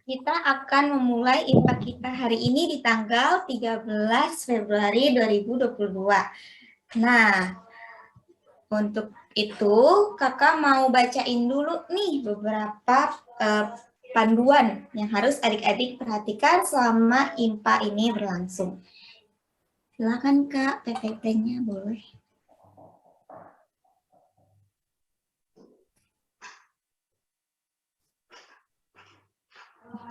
Kita akan memulai IPA kita hari ini di tanggal 13 Februari 2022. Nah, untuk itu kakak mau bacain dulu nih beberapa panduan yang harus adik-adik perhatikan selama IPA ini berlangsung. Silakan Kak, PPT-nya boleh.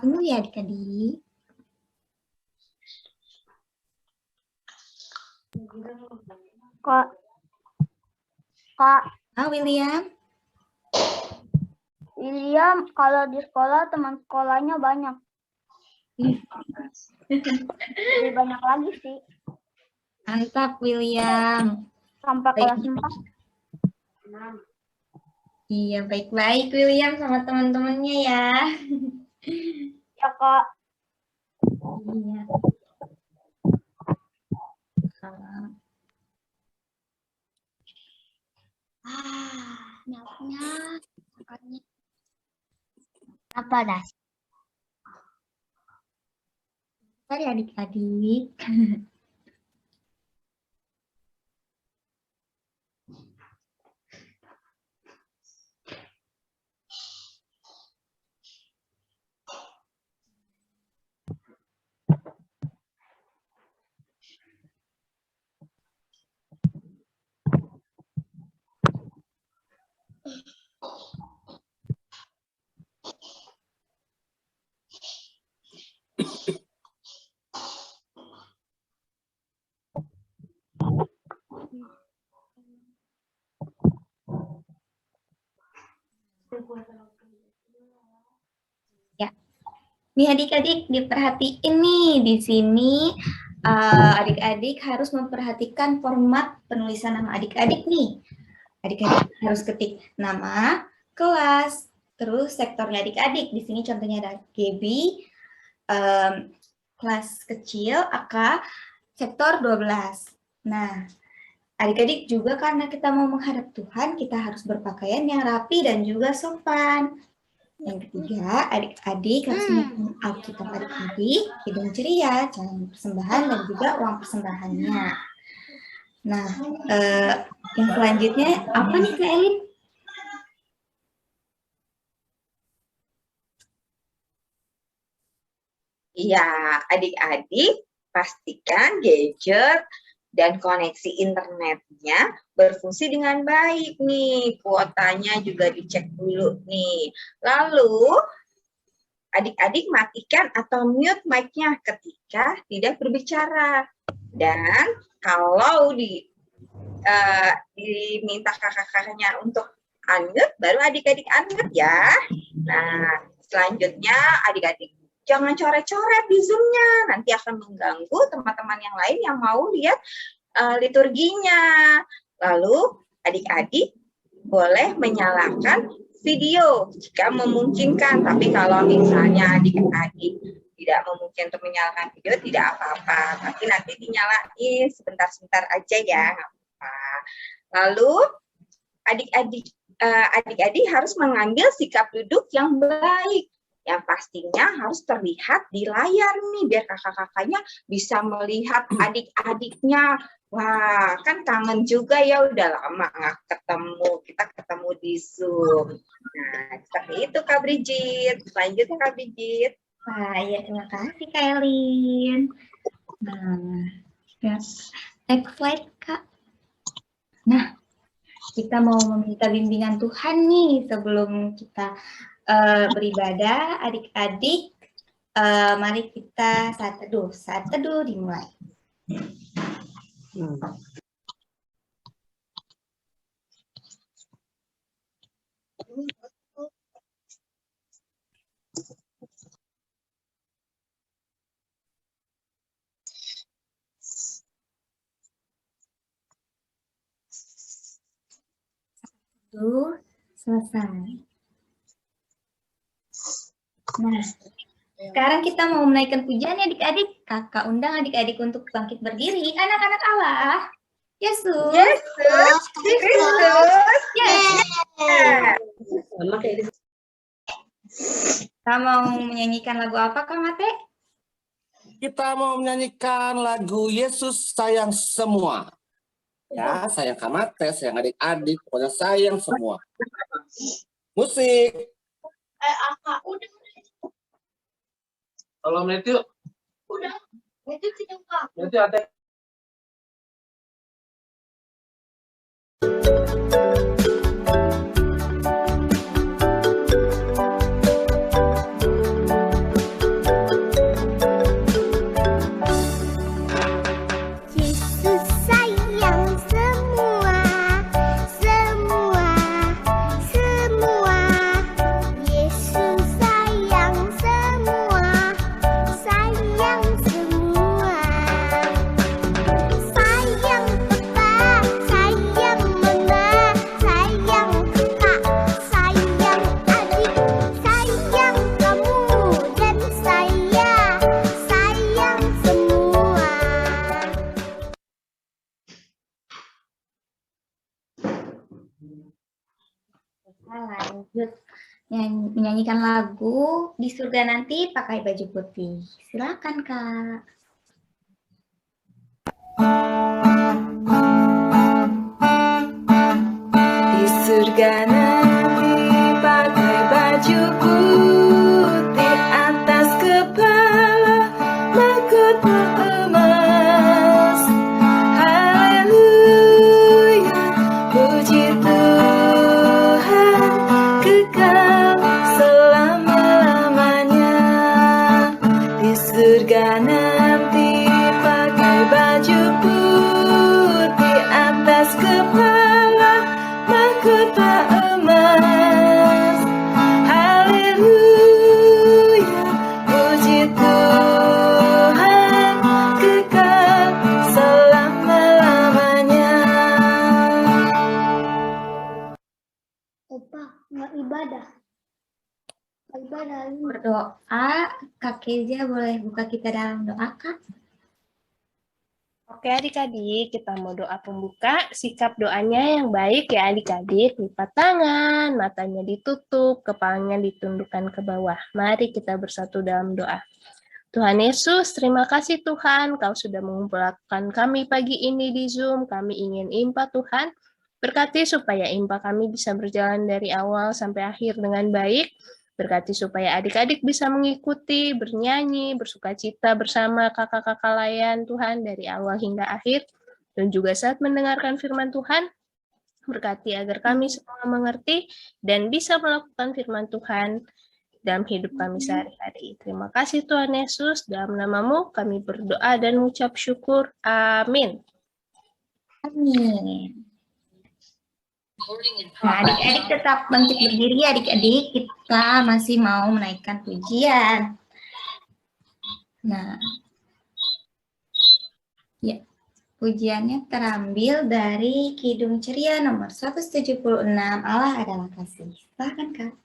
Tunggu ya adik-adik. Kak, William. William kalau di sekolah teman sekolahnya banyak. Lebih banyak lagi sih. Mantap William. Sampai kelas 4. Iya, baik-baik William sama teman-temannya ya. Ya Kak. Iya. Nyapnya apa das? Mari adik-adik. Ya. Nih adik-adik diperhatiin nih di sini adik-adik harus memperhatikan format penulisan nama adik-adik nih. Adik-adik harus ketik nama, kelas, terus sektornya adik-adik. Di sini contohnya ada GB, kelas kecil, AK, sektor 12. Nah, adik-adik juga karena kita mau menghadap Tuhan, kita harus berpakaian yang rapi dan juga sopan. Yang ketiga, adik-adik harus menyiapkan Alkitab adik-adik, hidung ceria, calon persembahan, dan juga uang persembahannya. Nah, yang selanjutnya apa nih Kak Elin? Iya, adik-adik pastikan gadget dan koneksi internetnya berfungsi dengan baik nih. Kuotanya juga dicek dulu nih. Lalu, adik-adik matikan atau mute mic-nya ketika tidak berbicara. Dan kalau diminta kakak-kakaknya untuk unmute, baru adik-adik unmute ya. Nah, selanjutnya adik-adik jangan coret-coret di Zoom-nya, nanti akan mengganggu teman-teman yang lain yang mau lihat liturginya. Lalu adik-adik boleh menyalakan video jika memungkinkan, tapi kalau misalnya adik-adik tidak memungkinkan untuk menyalakan video, tidak apa-apa, tapi nanti dinyalain sebentar-sebentar aja ya, nggak apa-apa. Lalu adik-adik harus mengambil sikap duduk yang baik, yang pastinya harus terlihat di layar nih, biar kakak-kakaknya bisa melihat adik-adiknya. Wah, kan kangen juga ya, udah lama nggak ketemu, kita ketemu di Zoom. Nah, seperti itu Kak Brigit. Selanjutnya Kak Brigit. Wah, ya terima kasih Kak Elin. Nah, next slide Kak. Nah, kita mau meminta bimbingan Tuhan nih sebelum kita beribadah, adik-adik. Mari kita saat teduh dimulai. Tuh, selesai. Nah, sekarang kita mau menaikkan pujian ya adik-adik. Kakak undang adik-adik untuk bangkit berdiri. Anak-anak Allah. Yesus. Yesus Kristus. Yes. Sama kayak Kita mau menyanyikan lagu apa, Kang Ate? Kita mau menyanyikan lagu Yesus Sayang Semua. Ya, sayang Kamate, sayang adik-adik, pokoknya sayang semua. Musik. Udah. Kalau menit yuk. Udah. Itu tidak Kak. Nanti ada. Yesus sayang semua, semua, semua. Yesus sayang semua, sayang semua. Sayang Papa, sayang Mama, sayang kakak, sayang adik, sayang kamu dan saya, sayang semua. Kita lanjut menyanyikan lagu Di Surga Nanti Pakai Baju Putih. Silakan, Kak. Di surga nanti pakai baju putih, atas kepala mahkota emas. Haleluya, puji Tuhan, kekal selama-lamanya. Di surga nanti pakai baju putih, atas kepala mahkota emas. Haleluya, puji Tuhan, kekal selama-lamanya. Opa, nggak ibadah. Nggak ibadah. Berdoa, Kak Keja boleh buka kita dalam doa, Kak? Oke adik-adik, kita mau doa pembuka. Sikap doanya yang baik ya adik-adik. Lipat tangan, matanya ditutup, kepalanya ditundukkan ke bawah. Mari kita bersatu dalam doa. Tuhan Yesus, terima kasih Tuhan, Kau sudah mengumpulkan kami pagi ini di Zoom. Kami ingin IMPA Tuhan. Berkati supaya IMPA kami bisa berjalan dari awal sampai akhir dengan baik. Berkati supaya adik-adik bisa mengikuti, bernyanyi, bersukacita bersama kakak-kakak layan Tuhan dari awal hingga akhir. Dan juga saat mendengarkan firman Tuhan, berkati agar kami semua mengerti dan bisa melakukan firman Tuhan dalam hidup kami sehari-hari. Terima kasih Tuhan Yesus, dalam nama-Mu kami berdoa dan mengucap syukur. Amin. Amin. Nah, adik-adik tetap bangkit berdiri, adik-adik. Kita masih mau menaikkan pujian. Nah, ya, pujiannya terambil dari Kidung Ceria nomor 176, Allah adalah kasih. Silakan, Kak.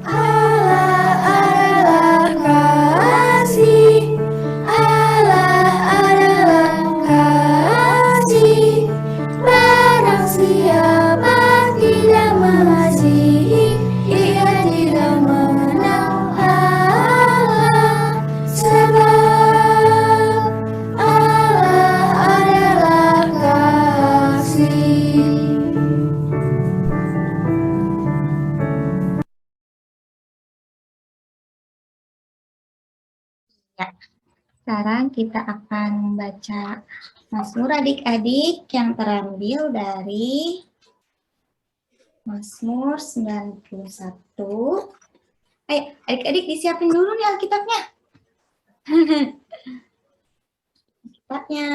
Allah adalah kasih, Allah adalah kasih. Barang siapa tidak mengasihi, ia tidak mengenal Allah. Sebab Allah adalah kasih. Ya, sekarang kita akan membaca Mazmur adik-adik yang terambil dari Mazmur 91. Ayo, adik-adik disiapin dulu nih Alkitabnya. Alkitabnya.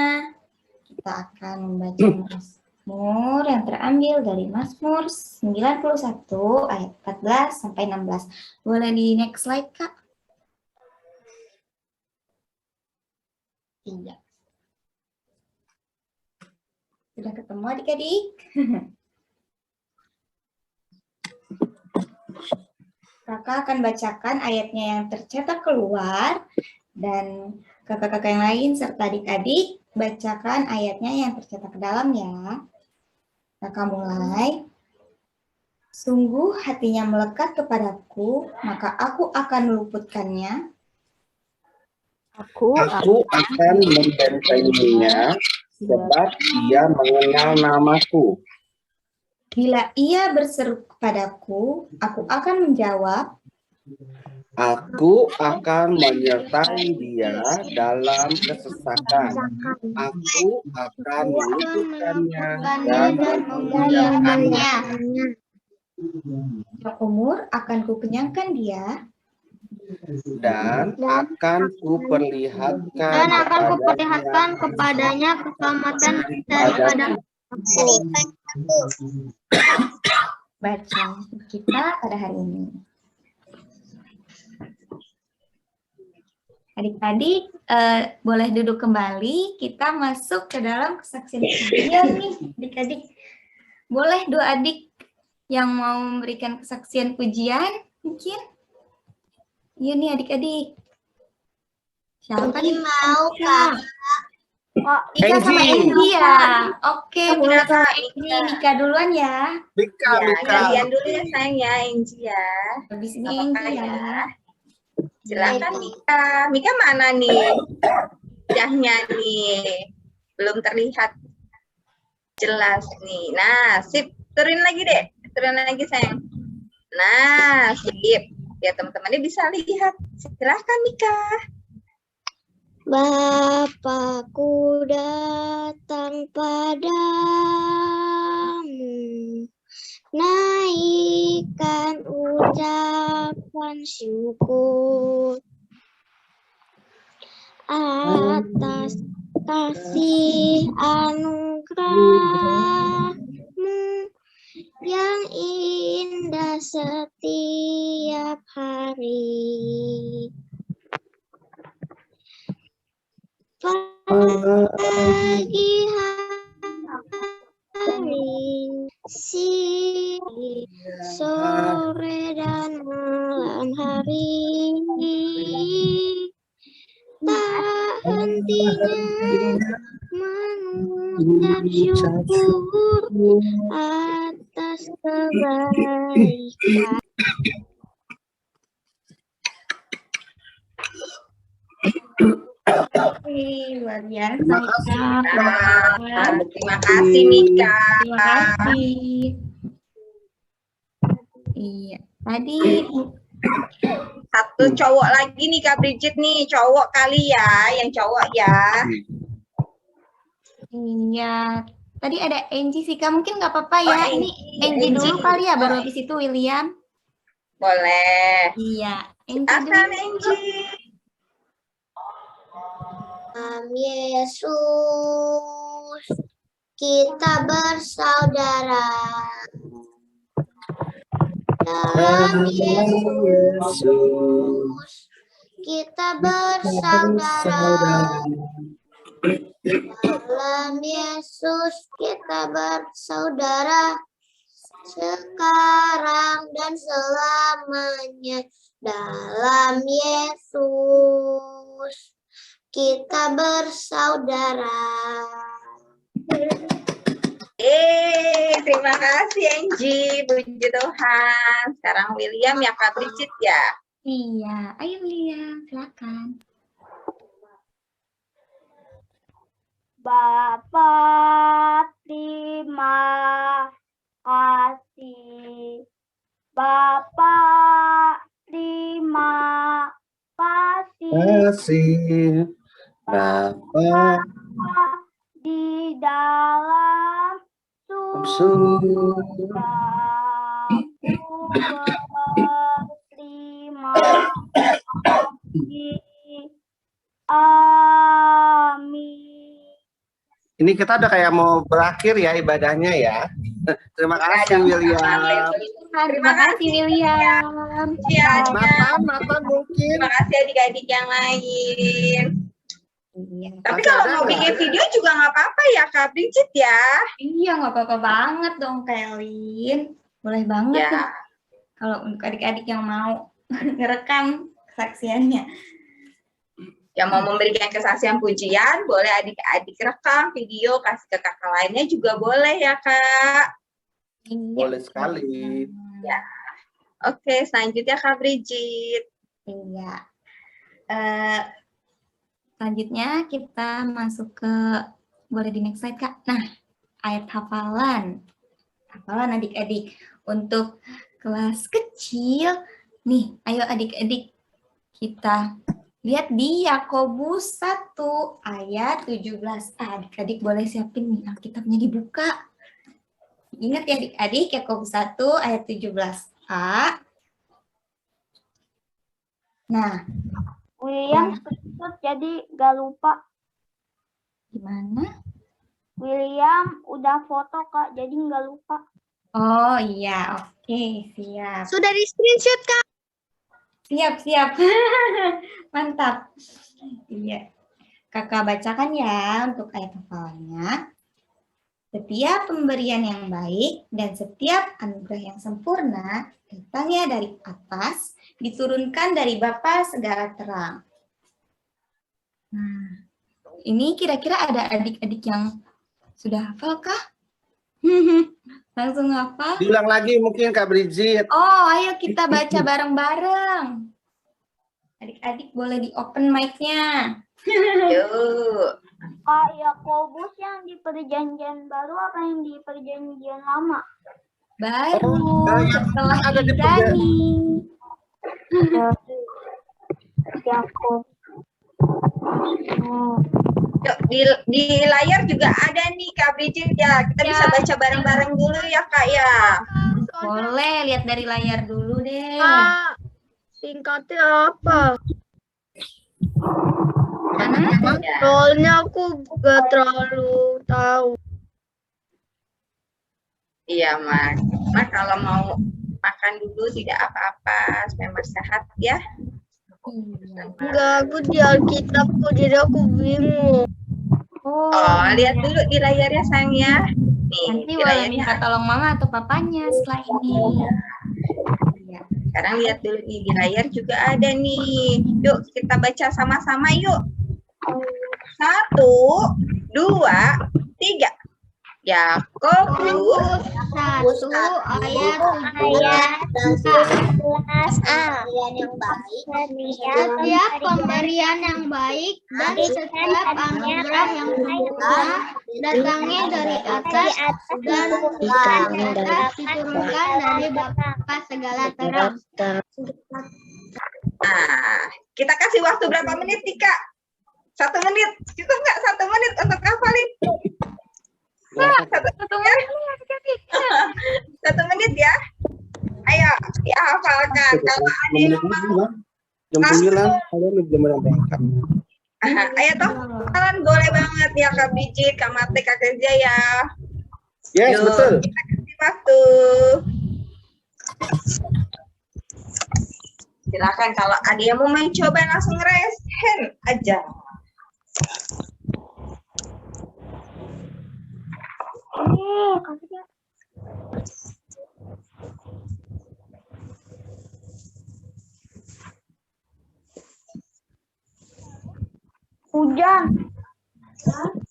Kita akan membaca Mazmur yang terambil dari Mazmur 91 ayat 14 sampai 16. Boleh di next slide, Kak? Iya. Sudah ketemu adik-adik? Kakak akan bacakan ayatnya yang tercetak keluar Dan kakak-kakak yang lain serta adik-adik bacakan ayatnya yang tercetak ke dalam ya. Kakak mulai. Sungguh hatinya melekat kepadaku, maka aku akan meluputkannya. Aku Aku akan membentengnya sebab ia mengenal namaku. Bila ia berseru kepadaku, aku akan menjawab. Aku akan menyertai dia dalam kesesakan. Aku akan meluputkannya dan memuliakannya. Yang umur akan kukenyangkan dia. Dan akan kuperlihatkan kepadanya keselamatan daripada Bacaan kita pada hari ini. Adik-adik, boleh duduk kembali. Kita masuk ke dalam kesaksian pujian nih, adik-adik. Boleh dua adik yang mau memberikan kesaksian pujian, mungkin? Iya nih adik-adik. Siapa nih? mau Kak. Ika sama Enggi. Enggi ya. Oke, boleh Kak, sama Enggi. Nika duluan ya. Mika, Ya, Mika. gantian dulu ya sayang ya, Enggi ya. Habis ini Apa-apa Enggi ya. ya. Silakan Mika. Mika mana nih? Wajahnya nih. Belum terlihat jelas nih. Nah, sip. Turunin lagi deh. Turunin lagi sayang. Nah, sip. Biar teman-temannya bisa lihat. Silakan Mika. Bapakku datang padamu, naikkan ucapan syukur atas kasih anugerah-Mu yang indah setiap hari. Pagi hari, siang, sore dan malam hari, tak hentinya mengucap syukur atas kebaikan. Luar biasa. Terima kasih. Nah, terima kasih Mika. Terima kasih. Iya, tadi Satu cowok lagi nih Kak Bridget nih, cowok kali ya, yang cowok ya. iya. Tadi ada Enggi sih, Kak. Mungkin nggak apa-apa ya. Oh, Ini Enggi dulu Enggi. kali ya, baru habis itu William. Boleh. Iya, Enggi Silakan dulu. Enggi. Yesus, kita bersaudara. Dalam Yesus, kita bersaudara. Dalam Yesus, kita bersaudara. Sekarang dan selamanya. Dalam Yesus, kita bersaudara. Terima kasih Enggi, puji Tuhan. Sekarang William ya Kak Bridget ya. Iya, ayo William, silakan. Bapa, terima kasih. Bapa, terima kasih. Kasih Bapa Di dalam surga. aku berterima kasih. Amin. Ini kita udah kayak mau berakhir ya ibadahnya ya. Terima kasih William. Terima kasih William. Iya, Nathan mungkin. terima kasih adik-adik yang lain. Iya, Tapi Masih kalau ada mau nggak? bikin video juga nggak apa-apa ya Kak Bridget ya. iya nggak apa-apa banget dong, Kelin. Boleh banget Ya. tuh. Kalau untuk adik-adik yang mau ngerekam kesaksiannya. Yang mau memberikan kesaksian pujian, boleh adik-adik rekam video, kasih ke kakak lainnya juga boleh ya, Kak. Boleh sekali. Ya. Oke, selanjutnya Kak Brigit. Iya. Selanjutnya kita masuk ke, boleh di next slide, Kak. Nah, ayat hafalan. Hafalan adik-adik. Untuk kelas kecil, nih, ayo adik-adik kita lihat di Yakobus 1 ayat 17. Adik-adik boleh siapin nih Alkitabnya dibuka. Ingat ya adik-adik, Yakobus 1 ayat 17a. Nah, William screenshot jadi gak lupa. gimana? William udah foto Kak, jadi nggak lupa. Oh iya, oke, siap. Sudah di screenshot, Kak. Siap. Mantap. Iya. Kakak bacakan ya untuk ayat hafalannya. Setiap pemberian yang baik dan setiap anugerah yang sempurna datangnya dari atas, diturunkan dari Bapa segala terang. Nah, ini kira-kira ada adik-adik yang sudah hafal kah? Langsung hafal? Diulang lagi mungkin Kak Brigit. Oh, ayo kita baca bareng-bareng. Adik-adik boleh di open mic-nya. Yuk. Kak Yakobus yang di perjanjian baru apa yang di perjanjian lama? Baru, yang setelah ada di Ibrani. Yakobus. Yuk, di layar juga ada nih Kak Brigit ya. Kita bisa baca bareng-bareng dulu ya Kak ya. Boleh, lihat dari layar dulu deh. Singkatnya apa? Mana? Ya. Soalnya aku gak terlalu tahu. Iya Mas. Mas kalau mau makan dulu tidak apa-apa, memang sehat ya. Enggak, aku di Alkitab kok, jadi aku bingung. Oh, lihat dulu di layarnya sayang ya. Nih, Nanti di boleh layarnya. minta tolong mama atau papanya setelah ini. Iya. Sekarang lihat dulu nih, di layar juga ada nih. Yuk kita baca sama-sama yuk. 1, 2, 3. Yakobus 1 ayat 17a. Setiap pemberian yang baik dan setiap anugerah yang sempurna datangnya dari atas dan diturunkan dari Bapa segala terang. Nah, kita kasih waktu berapa menit nih Kak? 1 menit. Cukup nggak 1 menit untuk hafalin? 1 menit ya. Ayo, ya hafalkan. Kalau ada yang mau, Jam 9, kalian belum berangkat. ayo toh, kalian boleh banget ya Kak Brigit, Kak Mate, Kak Kezia ya. Yes, Yuk, betul. kita kasih waktu. Silakan kalau ada yang mau mencoba langsung raise hand aja. Hujan.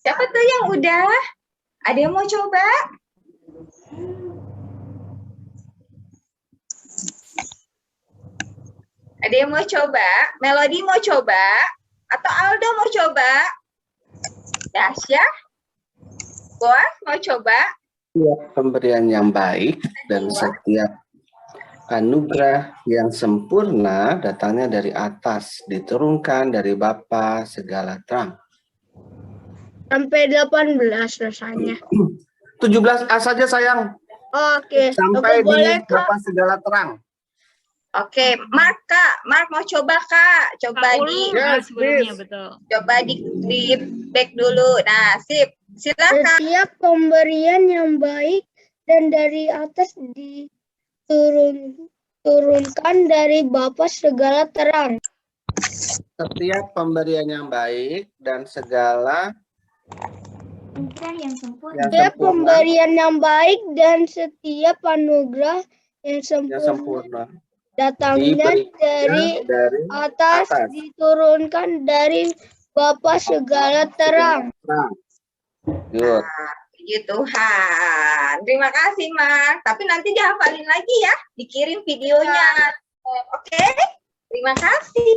Siapa tuh yang udah? Ada yang mau coba? Ada yang mau coba? Melody mau coba? Atau Aldo mau coba? Dasya? Boas mau coba? Setiap pemberian yang baik dan setiap anugerah yang sempurna datangnya dari atas, diturunkan dari Bapa segala terang. Sampai 18 rasanya. 17A saja sayang, Oke, sampai aku boleh di Bapa segala terang. Oke, Mark Kak. Mark mau coba Kak. Coba di Yes, please. coba di back dulu. Nah, sip. Silakan. Setiap pemberian yang baik dan dari atas diturunkan dari Bapa segala terang. Setiap pemberian yang baik dan segala Anugerah yang sempurna. yang Setiap sempurna, pemberian yang baik dan setiap anugerah yang yang sempurna sempurna Datangnya dari dari atas, diturunkan dari Bapa segala terang. Good. Puji Tuhan. Terima kasih, Mak. Tapi nanti dihafalin lagi ya. Dikirim videonya. Oke? Terima kasih.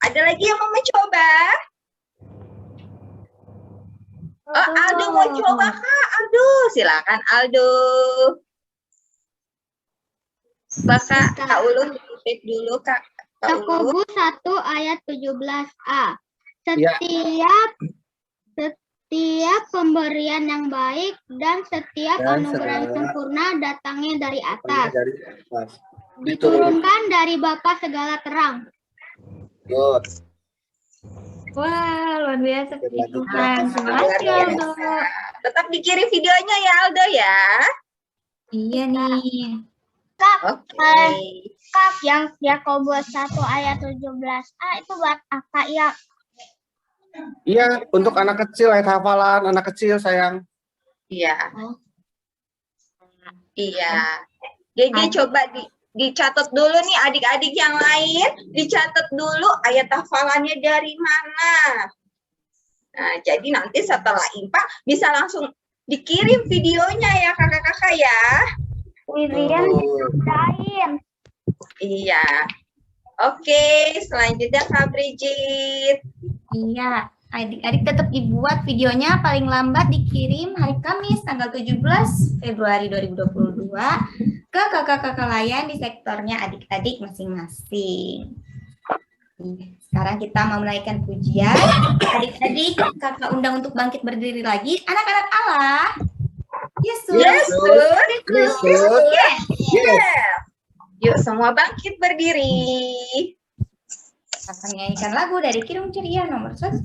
Ada lagi yang mau mencoba? Oh, Aldo mau coba, Kak. Aldo, silakan Aldo. Kak Ulun titip dulu, Kak. Yakobus 1 ayat 17a. Ya. Setiap pemberian yang baik dan setiap Dan anugerah yang segala- sempurna datangnya dari atas. Dari atas. Diturunkan dari Bapa segala terang. Good. Wah, luar biasa. Puji Tuhan. Terima Luar kasih, Aldo. biasa. Tetap dikirim videonya ya, Aldo ya. Iya nih. Oke. Kak, yang Yakobus 1 ayat 17a itu buat apa ya? Iya, untuk anak kecil, ayat hafalan anak kecil, sayang. Iya. Oh. Iya. Jadi coba dicatat dulu nih adik-adik yang lain, dicatat dulu ayat hafalannya dari mana. Nah, jadi nanti setelah IMPA bisa langsung dikirim videonya ya kakak-kakak ya. William lain. Iya. Oke, selanjutnya Kak Brigit. Iya, adik-adik tetap dibuat videonya paling lambat dikirim hari Kamis tanggal 17 Februari 2022 ke kakak-kakak layan di sektornya adik-adik masing-masing. Sekarang kita mau menaikkan pujian. Adik-adik, kakak undang untuk bangkit berdiri lagi. Anak-anak Allah. Yesus. Yesus. Yes. Yuk semua bangkit berdiri. Akan menyanyikan lagu dari Kirung Ceria nomor 136,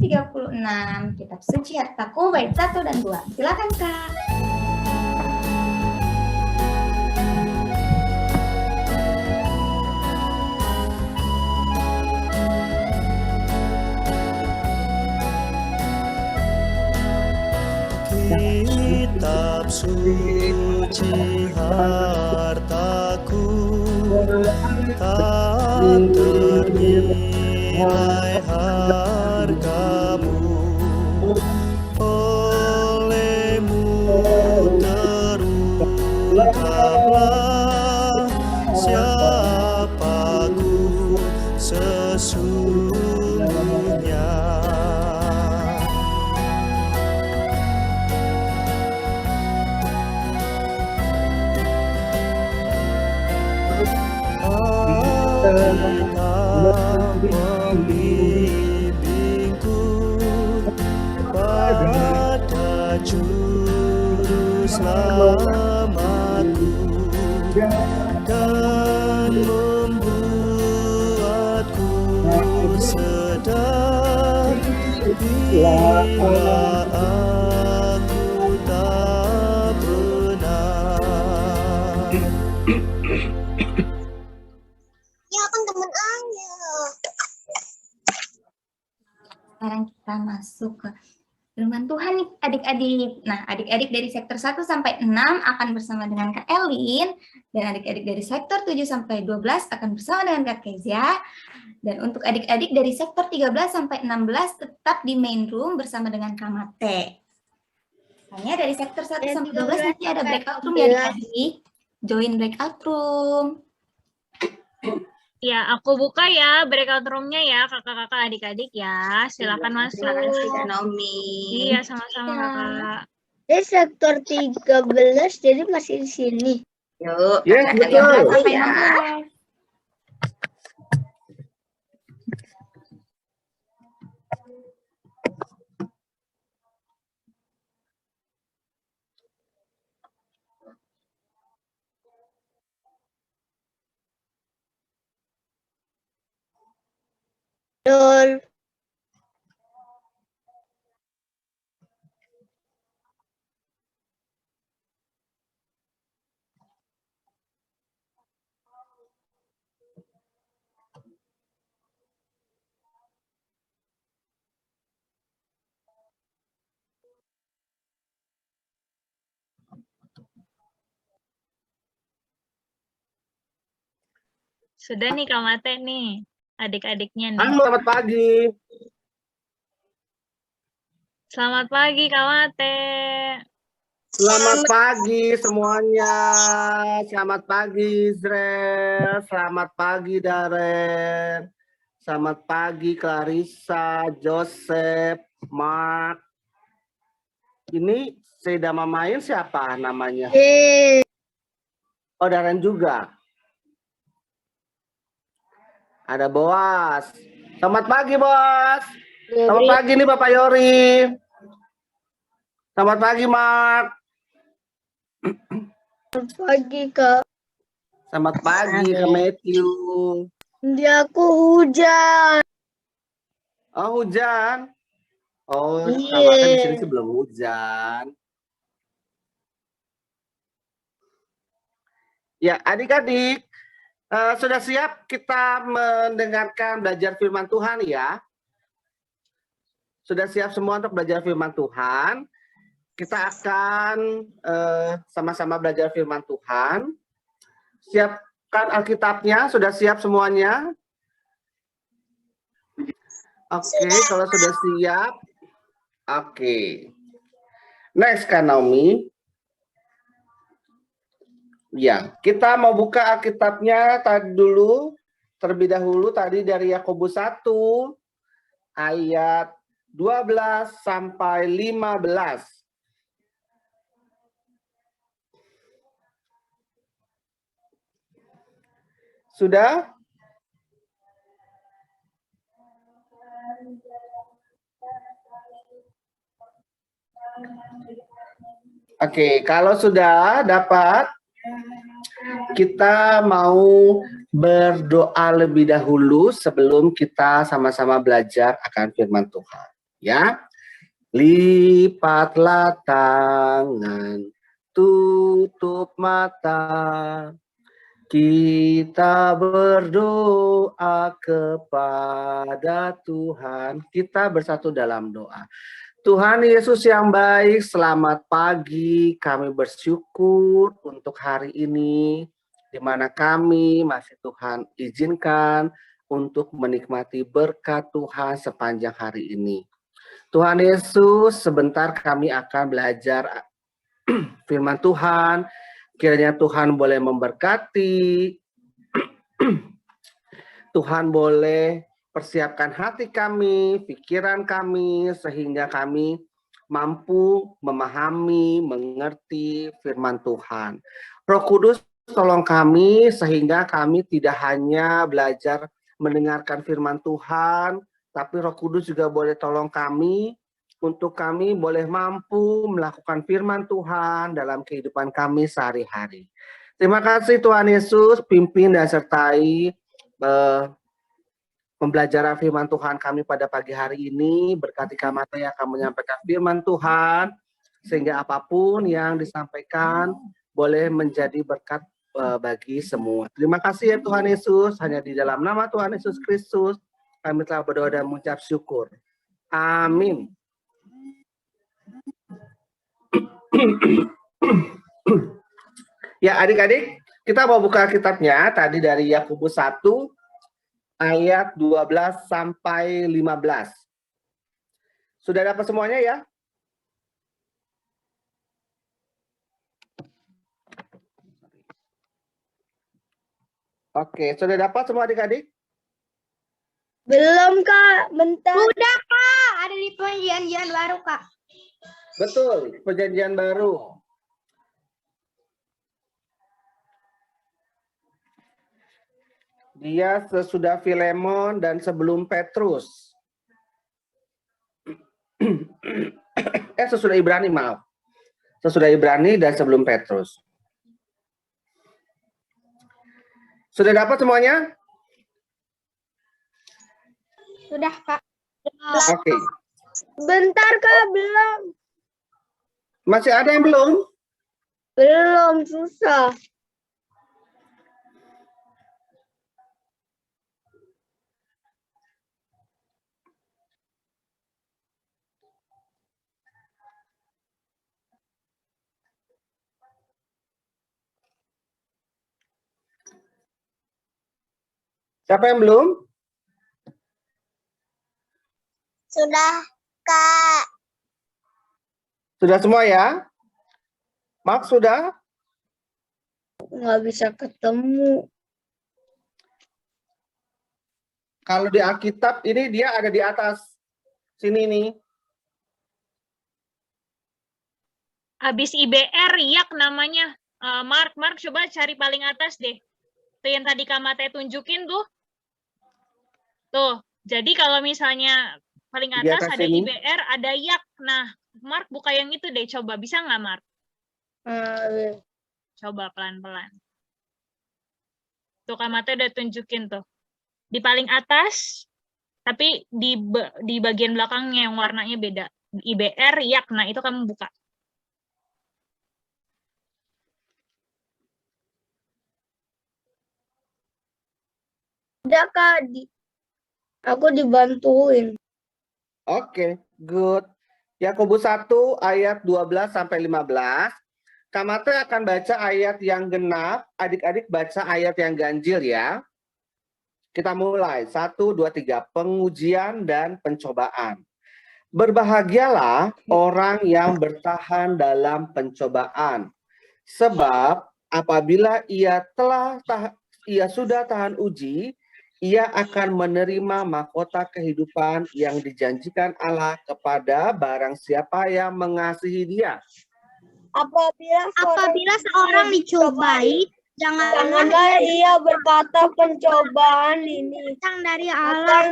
Kitab Suci Hartaku, bait 1 dan 2. Silakan, Kak. Kitab suci hartaku, tak ternilai hargamu, olehmu terungkaplah siapaku sesungguhnya. Membimbingku pada juru selamatku dan membuatku sedar bila aku tak benar. Sekarang kita masuk ke firman Tuhan nih adik-adik. Nah, adik-adik dari sektor 1 sampai 6 akan bersama dengan Kak Elin, dan adik-adik dari sektor 7 sampai 12 akan bersama dengan Kak Kezia. Dan untuk adik-adik dari sektor 13 sampai 16 tetap di main room bersama dengan Kak Mate. Hanya dari sektor 1 sampai 12 nanti ada breakout room ya adik-adik. Join breakout room. Ya, aku buka ya breakout room-nya ya, kakak-kakak adik-adik ya. Silakan masuk. Terima kasih Kak Naomi. Iya, sama-sama kakak. Ini sektor 13, jadi masih di sini. Yuk, Yes, kakak betul. lihat Sampai ya. 16. Betul. Sudah nih Kak Mate nih, adik-adiknya nih. Halo, selamat pagi. Selamat pagi Kak Mate. Selamat pagi semuanya. Selamat pagi Israel. Selamat pagi Daren. Selamat pagi Clarissa, Joseph, Mark. Ini Seda Mamain siapa namanya? Oh, Daren juga. Ada Boas. Selamat pagi, Bos. Selamat pagi nih Bapak Yori. Selamat pagi, Mark. Pagi, Kak. Selamat pagi ke Matthew. Di aku hujan. Oh, hujan. Oh, Iya. kabarnya di sini sih belum hujan. Ya, adik-adik, sudah siap kita mendengarkan belajar firman Tuhan ya? Sudah siap semua untuk belajar firman Tuhan? Kita akan sama-sama belajar firman Tuhan. Siapkan Alkitabnya, sudah siap semuanya? Oke, kalau sudah siap. Oke. Next, Kak Naomi. Ya, kita mau buka Alkitabnya terlebih dahulu tadi dari Yakobus 1 ayat 12 sampai 15. Sudah? Oke, kalau sudah dapat, kita mau berdoa lebih dahulu sebelum kita sama-sama belajar akan firman Tuhan. Ya, lipatlah tangan, tutup mata, kita berdoa kepada Tuhan. Kita bersatu dalam doa. Tuhan Yesus yang baik, selamat pagi. Kami bersyukur untuk hari ini, di mana kami masih Tuhan izinkan untuk menikmati berkat Tuhan sepanjang hari ini. Tuhan Yesus, sebentar kami akan belajar firman Tuhan. Kiranya Tuhan boleh memberkati. Tuhan boleh persiapkan hati kami, pikiran kami, sehingga kami mampu memahami, mengerti firman Tuhan. Roh Kudus tolong kami sehingga kami tidak hanya belajar mendengarkan firman Tuhan, tapi Roh Kudus juga boleh tolong kami untuk kami boleh mampu melakukan firman Tuhan dalam kehidupan kami sehari-hari. Terima kasih Tuhan Yesus, pimpin dan sertai pembelajaran firman Tuhan kami pada pagi hari ini. Berkati Kak Mate yang akan menyampaikan firman Tuhan, sehingga apapun yang disampaikan boleh menjadi berkat bagi semua. Terima kasih ya Tuhan Yesus, hanya di dalam nama Tuhan Yesus Kristus kami telah berdoa dan mengucap syukur. Amin. Ya adik-adik, kita mau buka kitabnya tadi dari Yakobus 1 ayat 12 sampai 15. Sudah dapat semuanya ya? Oke, sudah dapat semua adik-adik? Belum, Kak. Bentar. Udah, Kak. Ada di perjanjian baru, Kak. Betul, perjanjian baru. Dia sesudah Filemon dan sebelum Petrus. Sesudah Ibrani, maaf. Sesudah Ibrani dan sebelum Petrus. Sudah dapat semuanya? Sudah, Kak. Oke. Bentar, Kak. Belum. Masih ada yang belum? Belum, susah. Siapa yang belum? Sudah, Kak. Sudah semua ya? Mark sudah? Nggak bisa ketemu. Kalau di Alkitab ini dia ada di atas. Sini nih. Habis IBR, yak namanya. Mark, coba cari paling atas deh. Tuh yang tadi Kak Mate tunjukin tuh. Tuh, jadi kalau misalnya paling Di atas atas ada ini. IBR, ada yak. Nah, Mark buka yang itu deh, coba. Bisa nggak, Mark? Coba pelan-pelan. Tuh Kak Mate udah tunjukin tuh. Di paling atas, tapi di bagian belakangnya yang warnanya beda. IBR, yak. Nah, itu kamu buka. Udah, Kak. Aku dibantuin. Oke, good. Yakobus 1 ayat 12 sampai 15. Kak Mate akan baca ayat yang genap, adik-adik baca ayat yang ganjil ya. Kita mulai, 1, 2, 3, pengujian dan pencobaan. Berbahagialah orang yang bertahan dalam pencobaan, sebab apabila ia sudah tahan uji, ia akan menerima mahkota kehidupan yang dijanjikan Allah kepada barang siapa yang mengasihi Dia. Apabila seorang dicobai, janganlah ia berkata pencobaan ini datang dari Allah,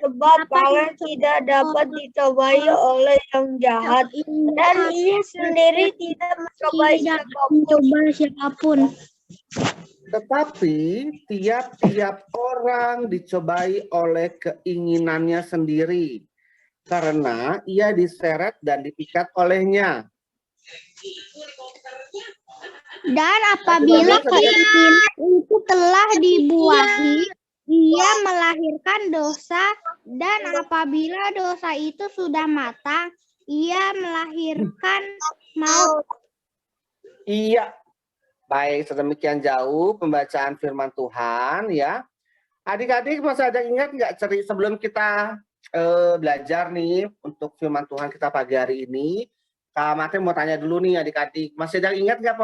sebab kalian tidak dapat dicobai oleh yang jahat, dan ia sendiri tidak mencobai siapapun. Tetapi tiap-tiap orang dicobai oleh keinginannya sendiri, karena ia diseret dan dipikat olehnya. Dan apabila keinginan itu telah dibuahi, ia melahirkan dosa, dan apabila dosa itu sudah matang, ia melahirkan maut. Iya. Baik, sedemikian jauh pembacaan firman Tuhan ya. Adik-adik masih ada ingat nggak sebelum kita belajar nih untuk firman Tuhan kita pagi hari ini? Kak Mate mau tanya dulu nih adik-adik, masih ada ingat nggak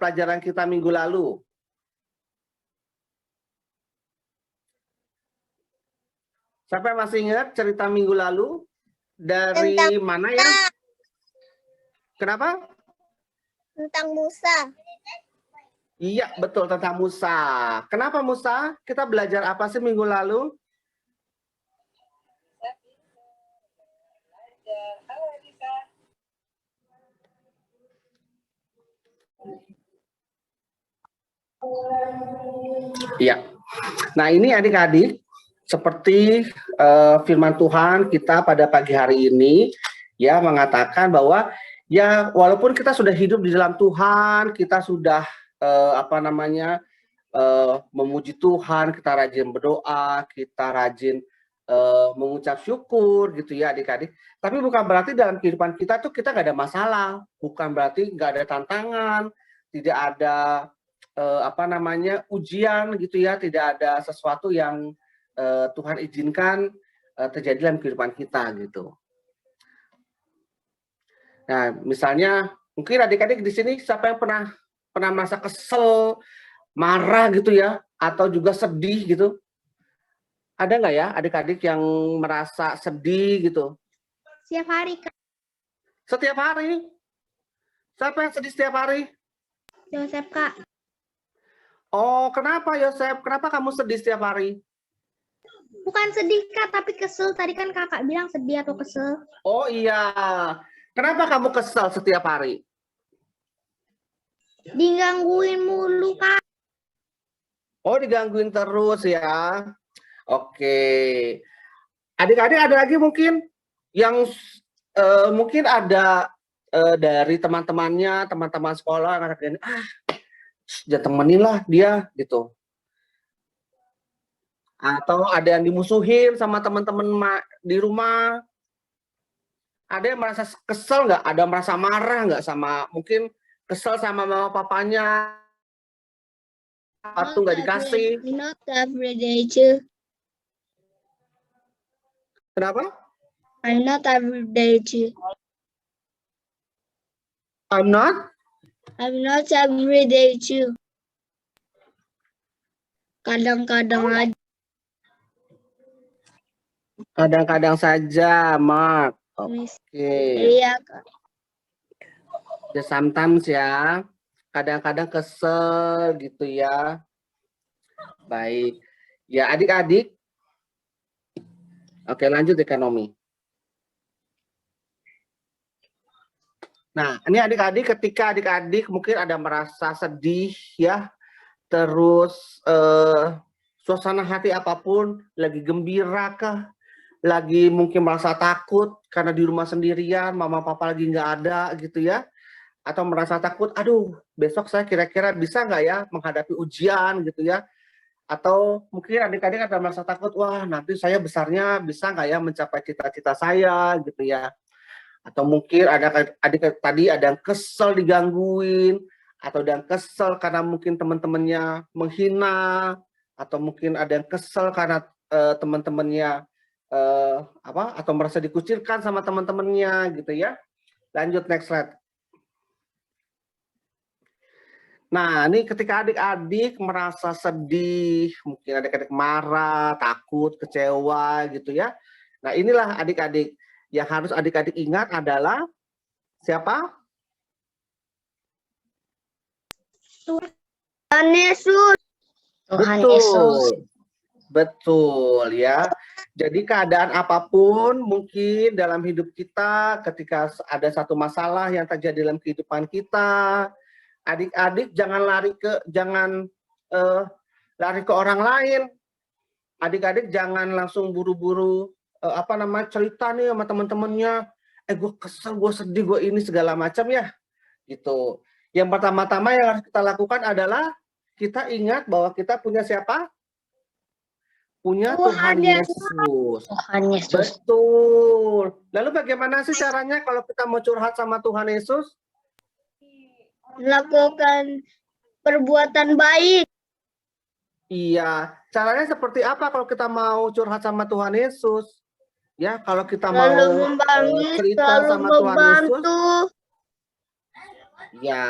pelajaran kita minggu lalu? Siapa yang masih ingat cerita minggu lalu? Dari mana ya? Kenapa? Tentang Musa. Iya, betul, tentang Musa. Kenapa Musa? Kita belajar apa sih minggu lalu? Iya. Nah, ini adik-adik, seperti firman Tuhan kita pada pagi hari ini, ya mengatakan bahwa ya walaupun kita sudah hidup di dalam Tuhan, kita sudah memuji Tuhan, kita rajin berdoa, kita rajin mengucap syukur gitu ya adik-adik. Tapi bukan berarti dalam kehidupan kita tuh kita nggak ada masalah, bukan berarti nggak ada tantangan, tidak ada ujian gitu ya, tidak ada sesuatu yang Tuhan izinkan terjadi dalam kehidupan kita gitu. Nah, misalnya mungkin adik-adik di sini siapa yang pernah merasa kesel, marah gitu ya, atau juga sedih gitu? Ada nggak ya adik-adik yang merasa sedih gitu? Setiap hari, Kak. Setiap hari? Siapa yang sedih setiap hari? Yosef, Kak. Oh, kenapa Yosef? Kenapa kamu sedih setiap hari? Bukan sedih, Kak, tapi kesel. Tadi kan kakak bilang sedih atau kesel. Oh iya. Kenapa kamu kesel setiap hari? Digangguin mulu, Kak. Oh, digangguin terus ya. Oke. Adik-adik ada lagi mungkin yang mungkin ada dari teman-temannya, teman-teman sekolah ngatakan, jangan temenin lah dia gitu. Atau ada yang dimusuhin sama teman-teman di rumah. Ada yang merasa kesel nggak? Ada yang merasa marah nggak sama, mungkin kesel sama mama papanya, sepatu nggak dikasih. Not every day too. Kenapa? I'm not every day too. I'm not. I'm not every day too. Kadang-kadang aja. Kadang-kadang saja, Mark. Oke. Iya, Kak. Ya sometimes ya. Kadang-kadang kesel gitu ya. Baik. Ya adik-adik. Oke, lanjut ekonomi. Nah, ini adik-adik, ketika adik-adik mungkin ada merasa sedih ya, terus suasana hati apapun, lagi gembira kah, lagi mungkin merasa takut karena di rumah sendirian, mama papa lagi nggak ada gitu ya, atau merasa takut, aduh besok saya kira-kira bisa nggak ya menghadapi ujian gitu ya, atau mungkin adik-adik ada merasa takut, wah nanti saya besarnya bisa nggak ya mencapai cita-cita saya gitu ya. Atau mungkin ada adik tadi ada yang kesel digangguin, atau ada yang kesel karena mungkin teman-temannya menghina, atau mungkin ada yang kesel karena teman-temannya atau merasa dikucilkan sama teman-temannya gitu ya. Lanjut next slide. Nah, ini ketika adik-adik merasa sedih, mungkin adik-adik marah, takut, kecewa gitu ya. Nah, inilah adik-adik yang harus adik-adik ingat adalah siapa? Tuhan Yesus. Tuhan Betul. Yesus. Betul ya. Jadi keadaan apapun mungkin dalam hidup kita, ketika ada satu masalah yang terjadi dalam kehidupan kita, adik-adik jangan lari ke orang lain. Adik-adik jangan langsung buru-buru cerita nih sama teman-temannya, gue kesel, gue sedih, gue ini segala macam ya, gitu. Yang pertama-tama yang harus kita lakukan adalah kita ingat bahwa kita punya siapa? Punya Tuhan Yesus. Tuhan Yesus. Betul. Lalu bagaimana sih caranya kalau kita mau curhat sama Tuhan Yesus? Melakukan perbuatan baik. Iya. Caranya seperti apa kalau kita mau curhat sama Tuhan Yesus? Ya, kalau kita Lalu mau membantu, cerita selalu sama Tuhan Yesus, membantu. ya,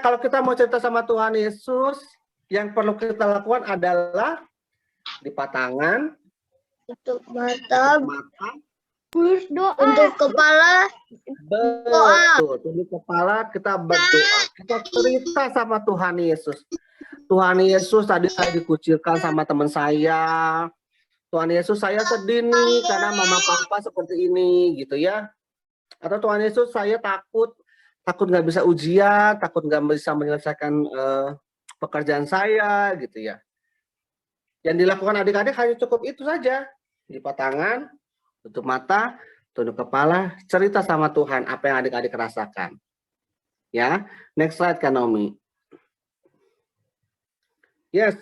kalau kita mau cerita sama Tuhan Yesus, yang perlu kita lakukan adalah lipat tangan, Tutup mata, berdoa, untuk kepala, betul, tunduk kepala, kita berdoa, kita cerita sama Tuhan Yesus. Tuhan Yesus, tadi saya dikucilkan sama teman saya. Tuhan Yesus, saya sedih nih karena mama papa seperti ini gitu ya. Atau Tuhan Yesus, saya takut nggak bisa ujian, takut nggak bisa menyelesaikan pekerjaan saya gitu ya. Yang dilakukan adik-adik hanya cukup itu saja. Lipat tangan, tutup mata, tunduk kepala, cerita sama Tuhan apa yang adik-adik rasakan. Ya, next slide Kak Naomi. Yes.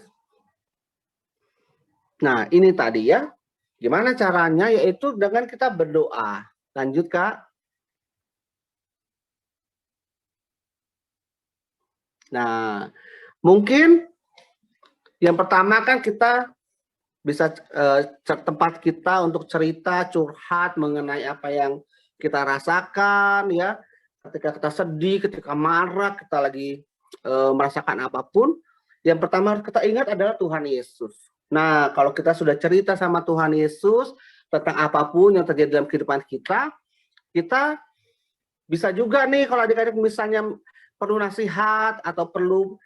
Nah, ini tadi ya. Gimana caranya? Yaitu dengan kita berdoa. Lanjut, Kak. Nah, mungkin yang pertama kan kita bisa tempat kita untuk cerita, curhat mengenai apa yang kita rasakan ya. Ketika kita sedih, ketika marah, kita lagi merasakan apapun, yang pertama harus kita ingat adalah Tuhan Yesus. Nah, kalau kita sudah cerita sama Tuhan Yesus tentang apapun yang terjadi dalam kehidupan kita, kita bisa juga nih kalau adik-adik misalnya perlu nasihat atau perlu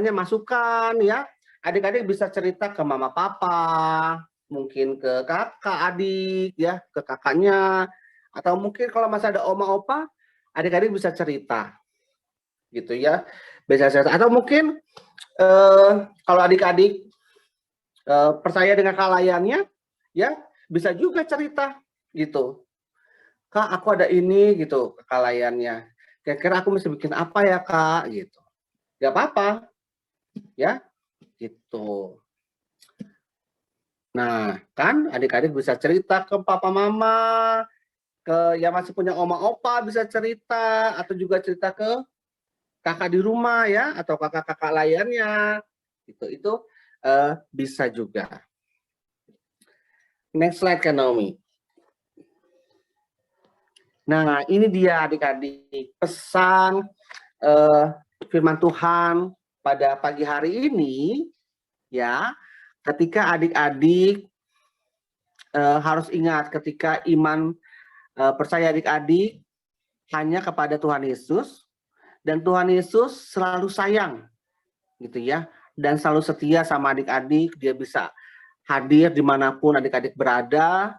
masukan ya, adik-adik bisa cerita ke mama papa, mungkin ke kakak adik ya, ke kakaknya, atau mungkin kalau masih ada oma opa, adik-adik bisa cerita gitu ya, bisa cerita. Atau mungkin kalau adik-adik percaya dengan kalayannya ya, bisa juga cerita gitu, Kak aku ada ini gitu kalayannya, kira-kira aku mesti bikin apa ya Kak gitu. Gak apa-apa ya gitu. Nah kan adik-adik bisa cerita ke papa mama, ke yang masih punya oma opa bisa cerita, atau juga cerita ke kakak di rumah ya, atau kakak-kakak layannya, itu bisa juga. Next slide, Kak Naomi. Nah, ini dia adik-adik pesan firman Tuhan pada pagi hari ini, ya. Ketika adik-adik harus ingat, ketika iman percaya adik-adik hanya kepada Tuhan Yesus, dan Tuhan Yesus selalu sayang, gitu ya, dan selalu setia sama adik-adik. Dia bisa hadir dimanapun adik-adik berada,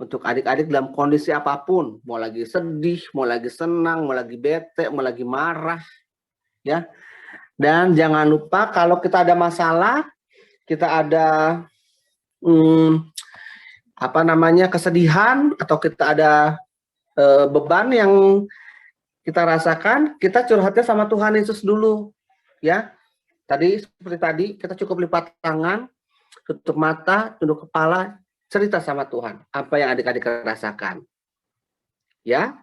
untuk adik-adik dalam kondisi apapun, mau lagi sedih, mau lagi senang, mau lagi bete, mau lagi marah, ya. Dan jangan lupa kalau kita ada masalah, kita ada kesedihan, atau kita ada beban yang kita rasakan, kita curhatnya sama Tuhan Yesus dulu, ya. Seperti tadi, kita cukup lipat tangan, tutup mata, tunduk kepala, cerita sama Tuhan apa yang adik-adik rasakan, ya.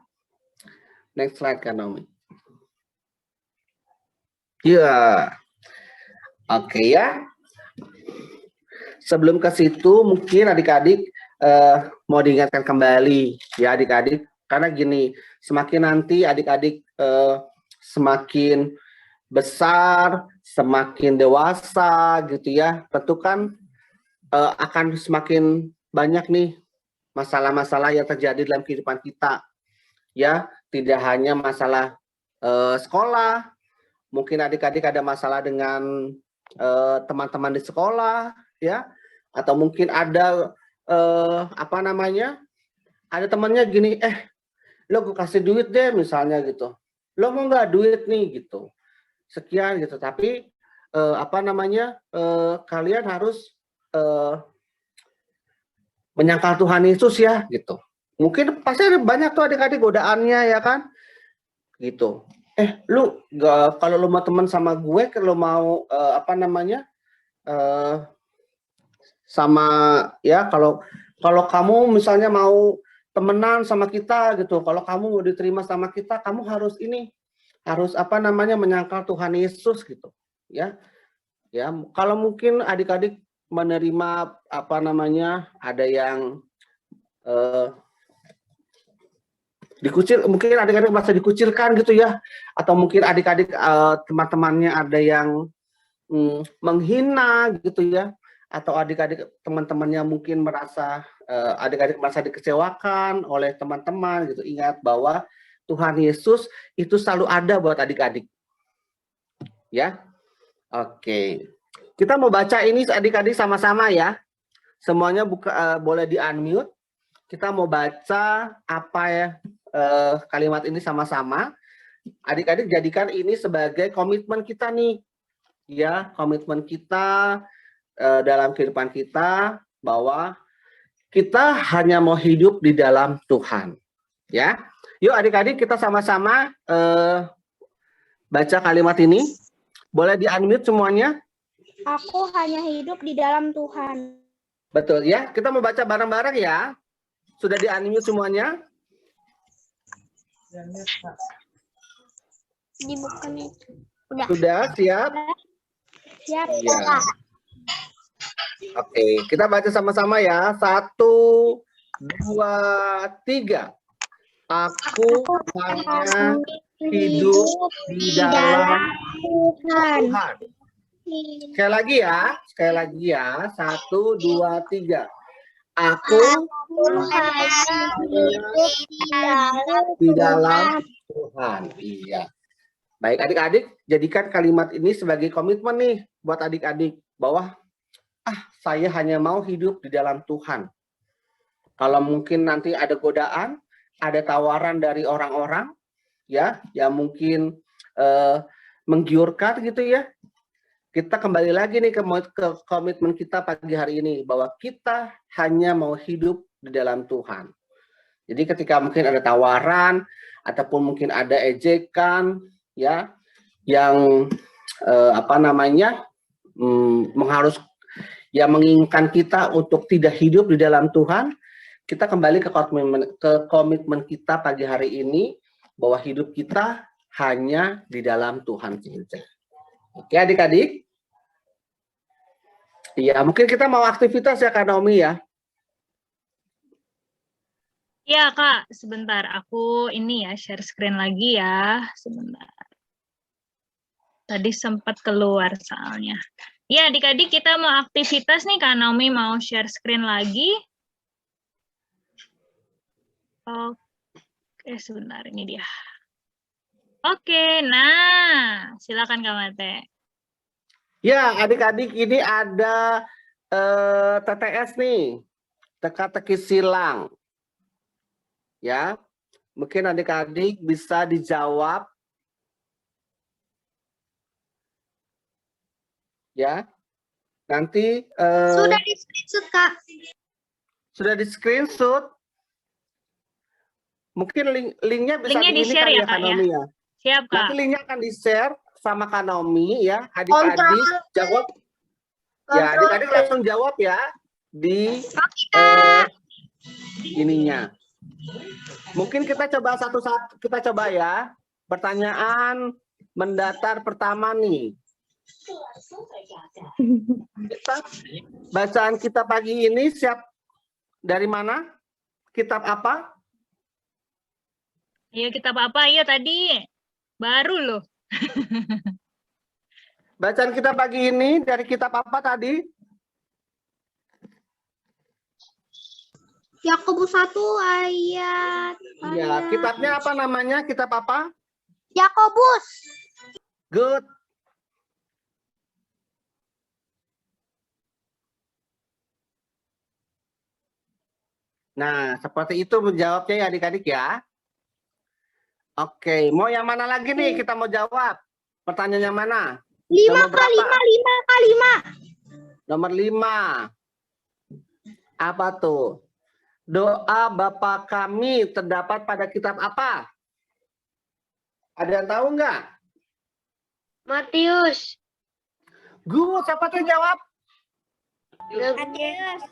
Next slide, Kak Naomi. Ya, oke ya. Sebelum ke situ, mungkin adik-adik mau diingatkan kembali, ya adik-adik, karena gini, semakin nanti adik-adik semakin besar, semakin dewasa, gitu ya, tentu kan akan semakin banyak nih masalah-masalah yang terjadi dalam kehidupan kita, ya. Tidak hanya masalah sekolah, mungkin adik-adik ada masalah dengan teman-teman di sekolah, ya, atau mungkin ada ada temannya gini, lo gue kasih duit deh misalnya gitu, lo mau nggak duit nih gitu, sekian gitu, tapi kalian harus menyangkal Tuhan Yesus ya gitu. Mungkin pasti ada banyak tuh adik-adik godaannya ya kan, gitu. Lu kalau lu mau teman sama gue, kalau mau sama ya, kalau kamu misalnya mau temenan sama kita gitu, kalau kamu mau diterima sama kita, kamu harus menyangkal Tuhan Yesus gitu, ya. Ya, kalau mungkin adik-adik menerima ada yang mungkin adik-adik merasa dikucilkan gitu ya, atau mungkin adik-adik teman-temannya ada yang menghina gitu ya, atau adik-adik teman-temannya mungkin merasa adik-adik merasa dikecewakan oleh teman-teman gitu. Ingat bahwa Tuhan Yesus itu selalu ada buat adik-adik, ya. Oke, kita mau baca ini adik-adik sama-sama ya, semuanya boleh di-unmute. Kita mau baca kalimat ini sama-sama. Adik-adik jadikan ini sebagai komitmen kita nih, ya, komitmen kita dalam kehidupan kita, bahwa kita hanya mau hidup di dalam Tuhan, ya. Yuk adik-adik kita sama-sama baca kalimat ini. Boleh di-unmute semuanya. Aku hanya hidup di dalam Tuhan. Betul ya, kita mau baca bareng-bareng ya. Sudah di-unmute semuanya? Dibuka itu. Udah. Sudah, siap? Siap. Ya. Oke, kita baca sama-sama ya. 1, 2, 3. Aku hanya hidup di dalam Tuhan. Sekali lagi ya. 1, 2, 3. Aku di dalam Tuhan. Iya. Baik adik-adik, jadikan kalimat ini sebagai komitmen nih buat adik-adik, bahwa saya hanya mau hidup di dalam Tuhan. Kalau mungkin nanti ada godaan, ada tawaran dari orang-orang, ya, yang mungkin menggiurkan gitu ya, kita kembali lagi nih ke komitmen kita pagi hari ini, bahwa kita hanya mau hidup di dalam Tuhan. Jadi ketika mungkin ada tawaran, ataupun mungkin ada ejekan, ya, yang menginginkan kita untuk tidak hidup di dalam Tuhan, kita kembali ke komitmen kita pagi hari ini, bahwa hidup kita hanya di dalam Tuhan saja. Oke adik-adik? Iya, mungkin kita mau aktivitas ya Kak Naomi ya. Iya Kak, sebentar. Aku ini ya share screen lagi ya. Sebentar. Tadi sempat keluar soalnya. Ya adik-adik kita mau aktivitas nih Kak Naomi mau share screen lagi. Oke, sebentar ini dia. Oke, nah silakan Kak Mate. Ya, adik-adik ini ada TTS nih, teka-teki silang. Ya, mungkin adik-adik bisa dijawab. Ya, nanti Sudah di screenshot, Kak. sudah di screenshot. Mungkin linknya bisa Linknya di-share ya, Kak, ya? Naomi ya. Siap Kak. Nanti linknya akan di-share sama Kak Naomi ya. Adik-adik jawab. Ya, adik-adik langsung jawab ya di ininya. Mungkin kita coba satu-satu, kita coba ya. Pertanyaan mendatar pertama nih. Bacaan kita pagi ini siap dari mana? Kitab apa? Iya kitab apa? Iya tadi baru loh. Bacaan kita pagi ini dari kitab apa tadi? Yakobus 1 ayat. Ya, kitabnya apa namanya? Kitab apa? Yakobus. Good. Nah, seperti itu menjawabnya ya adik-adik ya. Oke, mau yang mana lagi nih kita mau jawab? Pertanyaan yang mana? 5 Nomor kali berapa? 5 kali 5. Nomor 5. Apa tuh? Doa Bapa kami terdapat pada kitab apa? Ada yang tahu nggak? Matius. Gue, siapa tuh yang jawab? Matius.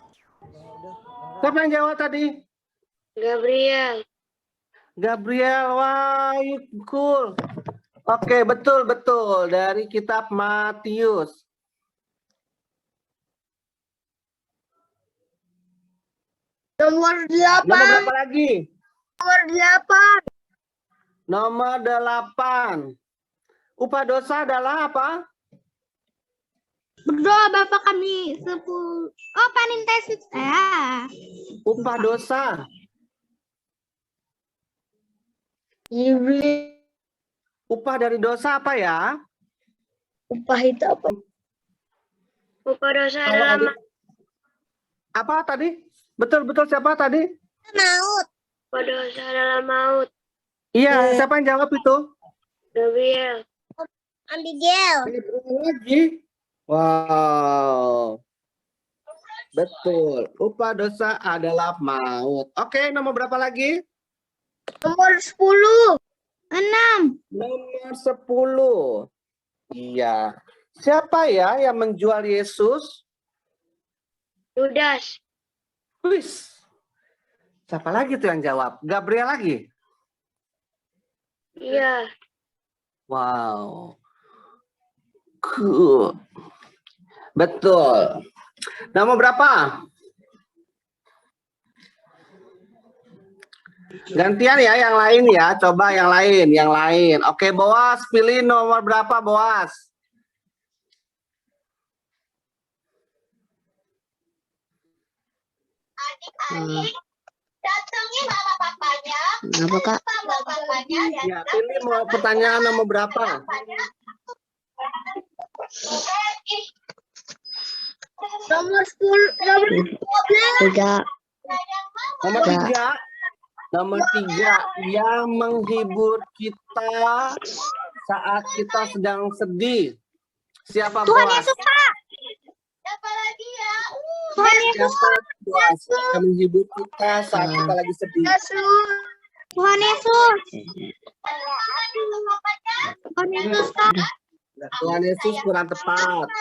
Siapa yang jawab tadi? Gabriel. Gabriel, wah, cool. Oke, betul. Dari kitab Matius. Nomor 8. Nomor berapa lagi? Nomor 8. Nomor 8. Upah dosa adalah apa? Berdoa Bapa kami 10. Oh, panintesis. Upah dosa. Upah dari dosa apa ya? Upah itu apa? Upah dosa adalah Apa tadi? Betul siapa tadi? maut. Upah dosa adalah maut. Iya, siapa yang jawab itu? Gabriel. Abigail. Lagi. Wow. Betul. Upah dosa adalah maut. Oke, nomor berapa lagi? Nomor 10. 6. Nomor 10. Iya. Siapa ya yang menjual Yesus? Yudas. Wis. Siapa lagi tuh yang jawab? Gabriel lagi? Iya. Wow. Cool. Betul. Nomor berapa? Gantian ya yang lain ya. Coba yang lain. Oke, Boas, pilih nomor berapa, Boas? Adik-adik, datangin sama papanya. Apa, Kak? Ya, pilih mau pertanyaan nomor berapa? Nomor 10. Nomor 12. Nomor 3. Nomor 3 yang menghibur kita saat kita sedang sedih. Siapa Tuhan Boas? Yesus, Pak. Siapa lagi ya? Tuhan Yesus. Siapa Boas yang menghibur kita saat kita lagi sedih? Yesus. Tuhan Yesus. Tuhan Yesus, Kak. Tuhan Yesus kurang tepat.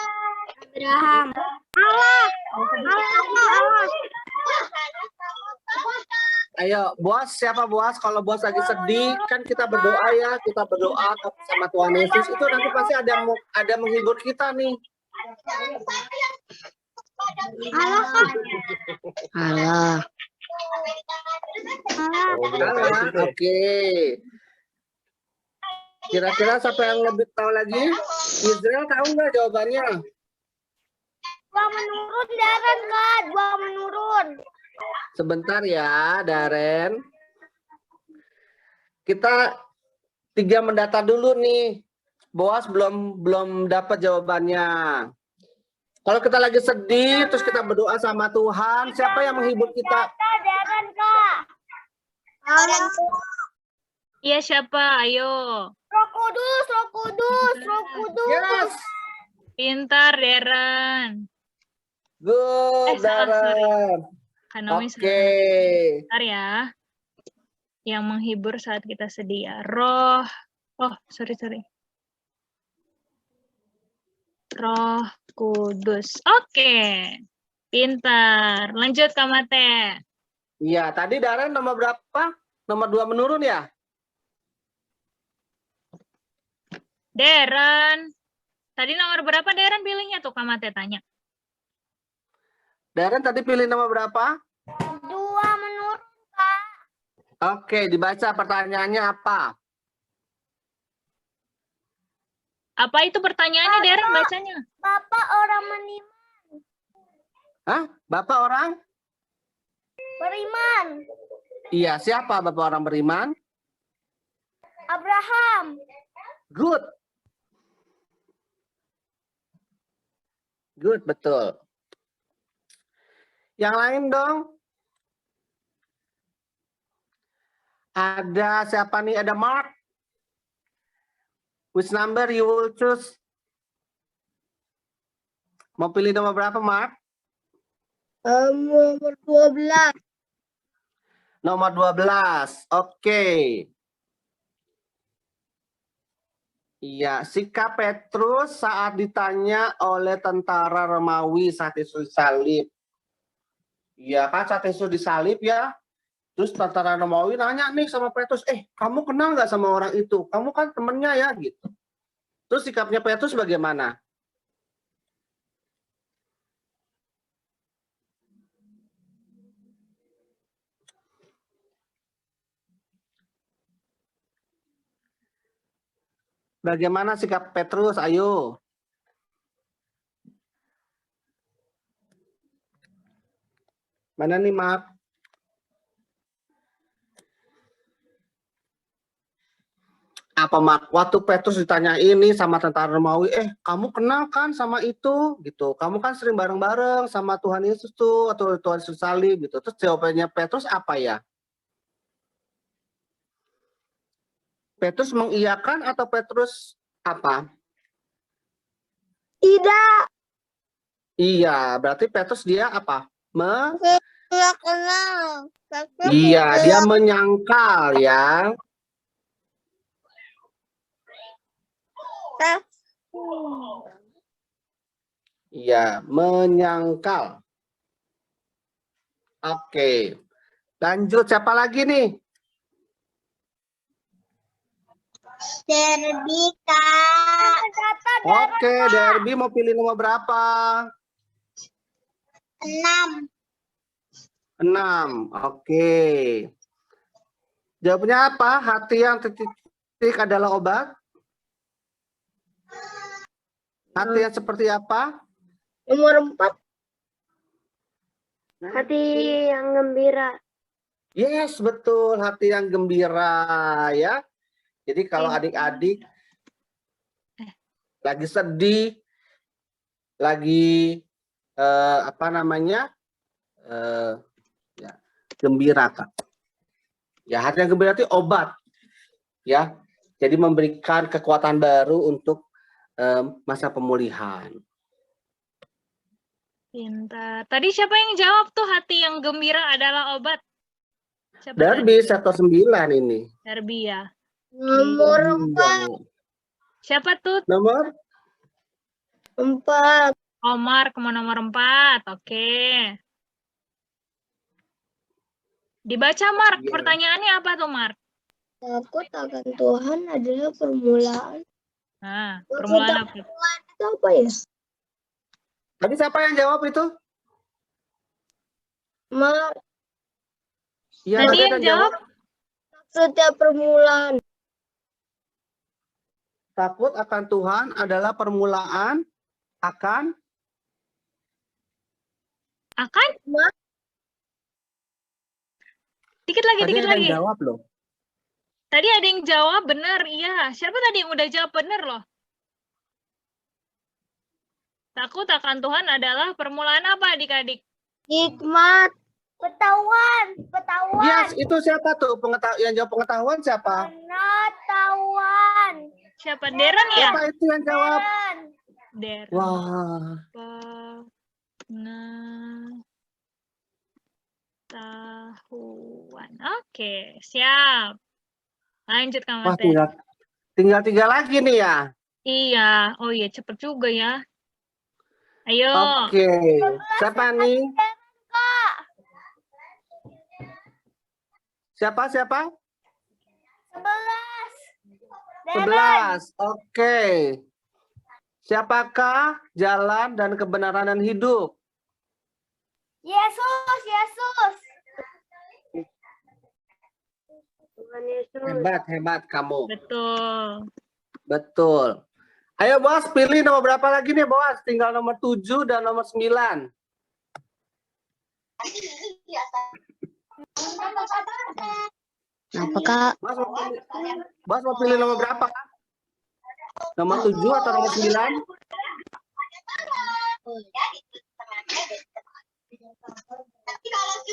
Abraham. Allah. Ayo, Bos, siapa Bos? Kalau Bos lagi sedih, kan kita berdoa ya, kita berdoa sama Tuhan Yesus. Itu nanti pasti ada menghibur kita nih. Halo, Kak. Alah. Oke. Kira-kira siapa yang lebih tahu lagi? Israel tahu nggak jawabannya? 2 menurun, Daren, Kak. 2 menurun. Sebentar ya, Daren. Kita 3 mendata dulu nih. Boas belum dapat jawabannya. Kalau kita lagi sedih, terus kita berdoa sama Tuhan, siapa yang menghibur kita? Daren, Kak. Iya, siapa? Ayo. Roh Kudus, Roh Kudus, Roh Kudus. Yes. Pintar, Deren. Good, Salah, sorry. Daren. Kanomi Oke. salah. Bentar ya. Yang menghibur saat kita sedih ya. Roh. Oh, sorry. Roh Kudus. Oke. Pintar. Lanjut, Kak Mate. Iya, tadi Daren nomor berapa? Nomor 2 menurun ya? Deren. Tadi nomor berapa Deren pilihnya tuh, Kak Mate tanya. Daren tadi pilih nomor berapa? 2 menurun, Kak. Oke, dibaca pertanyaannya apa? Apa itu pertanyaannya, Deren, bacanya? Bapak orang beriman. Hah? Bapak orang? Beriman. Iya, siapa Bapak orang beriman? Abraham. Good. Good, betul. Yang lain dong. Ada siapa nih? Ada Mark. Which number you will choose? Mau pilih nomor berapa, Mark? Nomor 12. Nomor 12. Oke. Iya, sikap Petrus saat ditanya oleh tentara Romawi saat Yesus disalib. Iya kan, saat Yesus disalib ya. Terus tentara Romawi nanya nih sama Petrus, kamu kenal nggak sama orang itu? Kamu kan temennya ya, gitu. Terus sikapnya Petrus bagaimana? Bagaimana sikap Petrus? Ayo. Mana nih, Mark? Apa Mark? Waktu Petrus ditanya ini sama tentara Romawi, kamu kenal kan sama itu? Gitu. Kamu kan sering bareng-bareng sama Tuhan Yesus tuh, atau Tuhan Yesus salib gitu. Terus jawabannya Petrus apa ya? Petrus mengiyakan atau Petrus apa? Tidak. Iya, berarti Petrus dia apa? Tidak kenal. Iya, dia menyangkal ya. Iya, menyangkal. Oke. Lanjut, siapa lagi nih? Derby, Kak. Oke, Derby mau pilih nomor berapa? 6. 6. Oke. Jawabnya apa? Hati yang titik adalah obat? Hati yang seperti apa? Nomor 4. Hati yang gembira. Yes, betul. Hati yang gembira ya. Jadi kalau adik-adik lagi sedih, lagi ya, gembira, Kak. Ya, hati yang gembira itu obat. Ya. Jadi memberikan kekuatan baru untuk masa pemulihan. Pintar. Tadi siapa yang jawab tuh hati yang gembira adalah obat? Siapa Derby sektor 9 ini. Derby ya. Nomor 4. Siapa tuh? Nomor 4. Omar, mau nomor 4. Oke. Dibaca, Mark. Iya. Pertanyaannya apa tuh, Mark? Takut akan Tuhan adalah permulaan. Nah, permulaan apa? Itu apa ya? Tadi siapa yang jawab itu? Iya, Tadi tadi yang jawab Setiap permulaan. Takut akan Tuhan adalah permulaan akan Dikit lagi, tadi dikit ada lagi. yang jawab loh. Tadi ada yang jawab benar, iya. Siapa tadi yang udah jawab benar loh? Takut akan Tuhan adalah permulaan apa, adik-adik? Hikmat. Pengetahuan. Yes, itu siapa tuh? Yang jawab pengetahuan siapa? Pengetahuan. Siapa? Deren ya? Siapa itu yang jawab? Deren. Wah, Pengetahuan. Oke, siap. Lanjut, Kak wah Mate. tinggal 3 lagi nih ya. Iya. Oh iya, cepet juga ya. Ayo. Oke, siapa nih? Siapa? 11. Oke. Siapakah jalan dan kebenaran dan hidup? Yesus. Hebat kamu. Betul. Ayo Bos, pilih nomor berapa lagi nih Bos? Tinggal nomor 7 dan nomor 9. Apa Kak? Bos mau pilih nomor berapa? Nomor 7 atau nomor 9?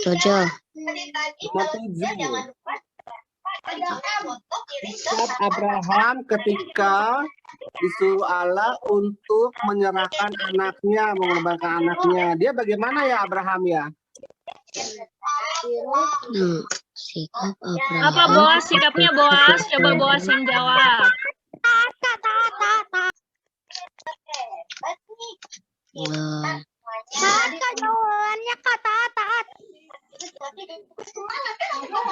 Jojo. Nomor 7. Saat Abraham ketika disuruh Allah untuk menyerahkan anaknya, mengorbankan anaknya. Dia bagaimana ya Abraham ya? Sikap Abraham. Apa Boas? Sikapnya Boas? Coba Boas yang jawab. Jawabannya kata taat.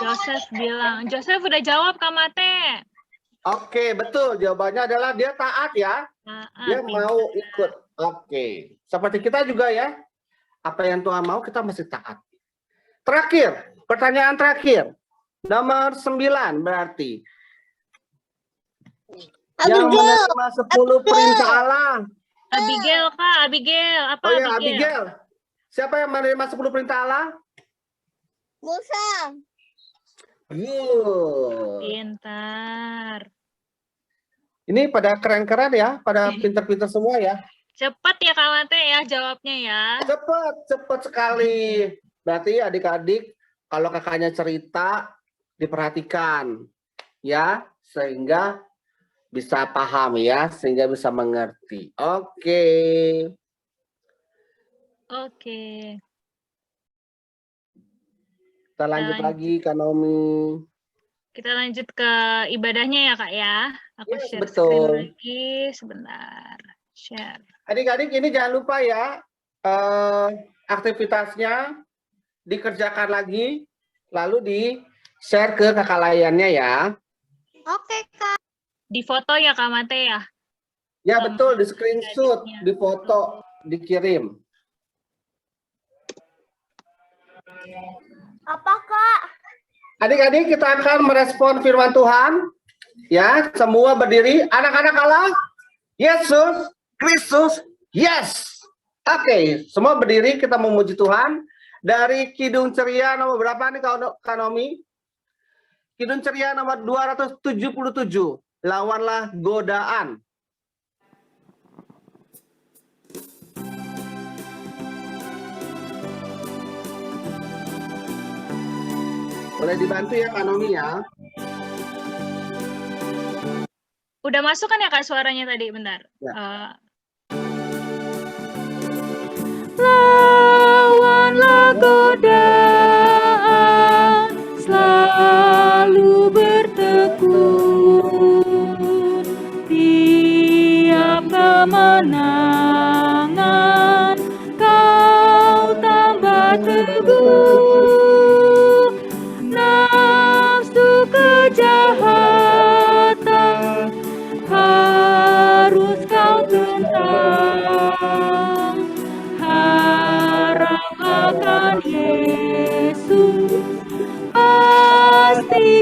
Joseph bilang. Joseph udah jawab, Kak Mate. Oke, betul. Jawabannya adalah dia taat ya. Dia mau ikut. Oke. Seperti kita juga ya. Apa yang Tuhan mau kita mesti taat. Terakhir, pertanyaan terakhir. Nomor 9 berarti. Yang menerima 10 perintah Allah. Abigail, Kak. Abigail. Apa Oh ya, Abigail? Abigail. Siapa yang menerima 10 perintah Allah? Musa. Good. Pintar. Ini pada keren-keren ya, pada pintar-pintar semua ya. Cepat ya Kak Mate ya jawabnya ya. Cepat sekali. Berarti adik-adik kalau kakaknya cerita diperhatikan ya, sehingga bisa paham ya, sehingga bisa mengerti. Oke. Kita lanjut lagi Kak Naomi. Kita lanjut ke ibadahnya ya Kak ya. Aku Yes, share betul. screen lagi sebentar. Share. Adik-adik ini jangan lupa ya, aktivitasnya dikerjakan lagi, lalu di-share ke kakak layannya ya. Oke Kak. Di foto ya Kak Mate ya. Ya betul, di screenshot, di foto, dikirim. Apa Kak? Adik-adik kita akan merespon firman Tuhan. Ya, semua berdiri. Anak-anak Allah, Yesus Kristus, yes. Oke, semua berdiri kita memuji Tuhan. Dari Kidung Ceria nomor berapa nih Kak Nomi? Kidung Ceria nomor 277. Lawanlah godaan. Boleh dibantu ya Kak Nomi ya. Udah masuk kan ya Kak suaranya tadi? Bentar. Ya. Lawanlah godaan, selalu bertekun. Tiap kemenangan kau tambah teguh.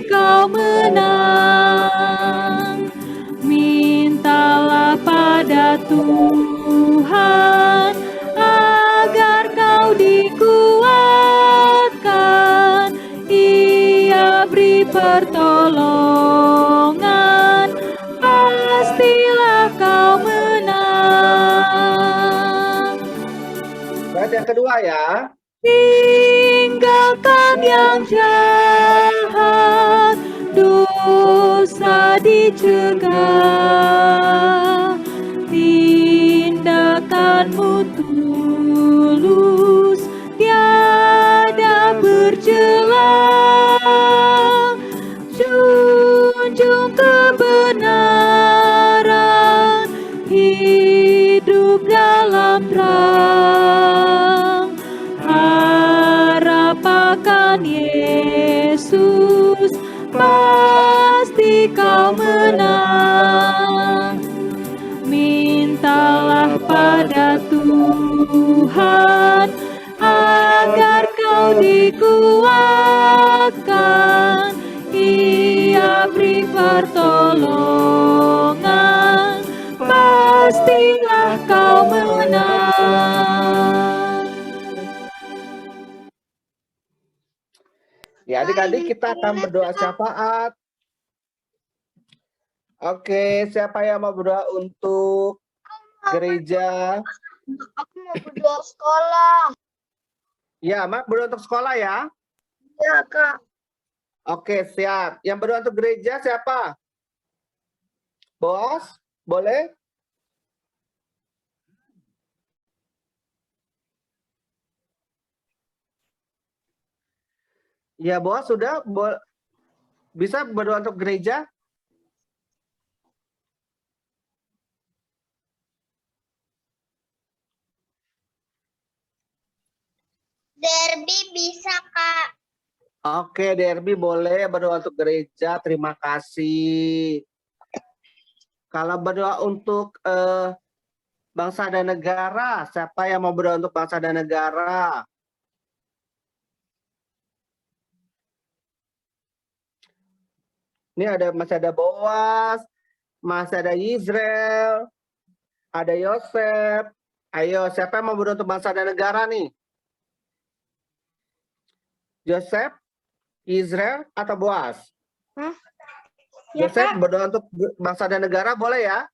kau menang. Mintalah pada Tuhan agar kau dikuatkan. Ia beri pertolongan, pastilah kau menang. Baik, yang kedua ya. Tinggalkan yang jahat, dosa dicegah, tindakanmu tulus, tiada bercela. Junjung kebenaran, hidup dalam terang. Harap akan Yesus, pasti kau menang. Mintalah pada Tuhan agar kau dikuatkan. Ia beri pertolongan, pastilah kau menang. Ya, adik-adik kita akan berdoa syafaat. Oke, siapa yang mau berdoa untuk gereja? Aku mau berdoa sekolah. Ya, Mak, berdoa untuk sekolah ya. Ya, Kak. Oke, siap. Yang berdoa untuk gereja siapa? Bos, boleh? Ya, Bos, sudah bisa berdoa untuk gereja? Derby bisa, Kak. Oke, Derby boleh berdoa untuk gereja. Terima kasih. Kalau berdoa untuk bangsa dan negara, siapa yang mau berdoa untuk bangsa dan negara? Ini masih ada Boas, masih ada Israel, ada Yosef. Ayo, siapa yang mau berdoa untuk bangsa dan negara nih? Yosef, Israel, atau Boas? Ya, Yosef Kak. berdoa untuk bangsa dan negara boleh ya?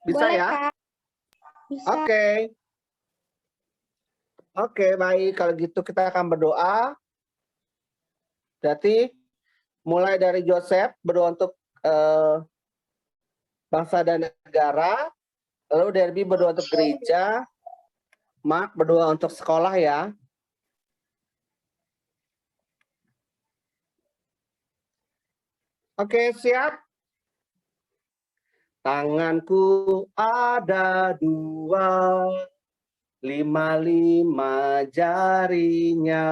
Bisa Boleh, ya? Kak. Bisa. Oke. Oke, baik. Kalau gitu kita akan berdoa. Berarti mulai dari Yosef berdoa untuk bangsa dan negara. Lalu Derby berdoa untuk gereja. Mark berdoa untuk sekolah ya. Oke, siap? Tanganku ada 2, 5 jarinya.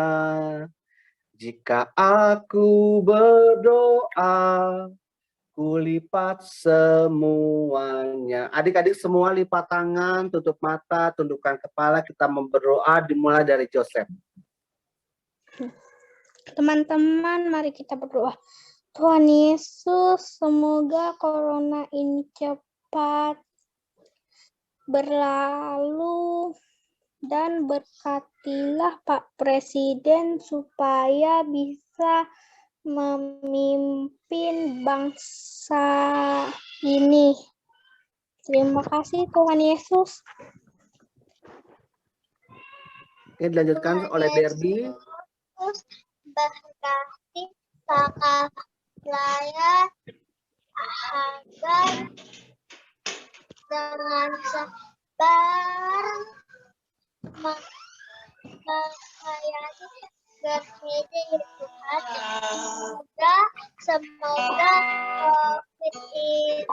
Jika aku berdoa, kulipat semuanya. Adik-adik semua lipat tangan, tutup mata, tundukkan kepala. Kita berdoa dimulai dari Joseph. Teman-teman, mari kita berdoa. Tuhan Yesus, semoga corona ini cepat berlalu dan berkatilah Pak Presiden supaya bisa memimpin bangsa ini. Terima kasih Tuhan Yesus. Oke, dilanjutkan oleh Derby. Berkati kakak saya agar dengan sabar menghayati gereja Tuhan. Semoga COVID ini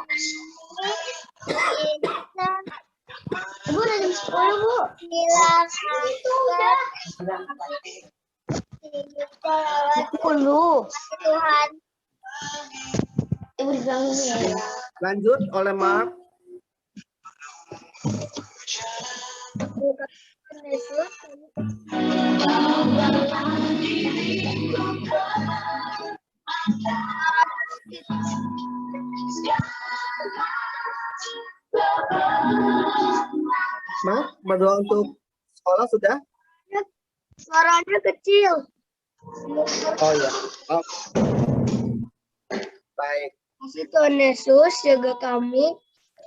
bisa Bu, udah jam 10, Bu. Hilang Tuhan. Lanjut oleh Mark. berdoa untuk sekolah sudah? Suaranya kecil. Oh ya. Oh. Baik. Kasih Tuhan Yesus jaga kami.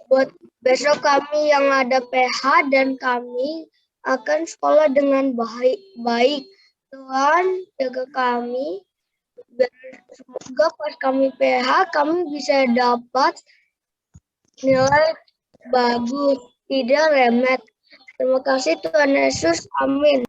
Buat besok kami yang ada PH dan kami akan sekolah dengan baik. Tuhan jaga kami. Semoga pas kami PH kami bisa dapat nilai bagus, tidak remet. Terima kasih Tuhan Yesus. Amin.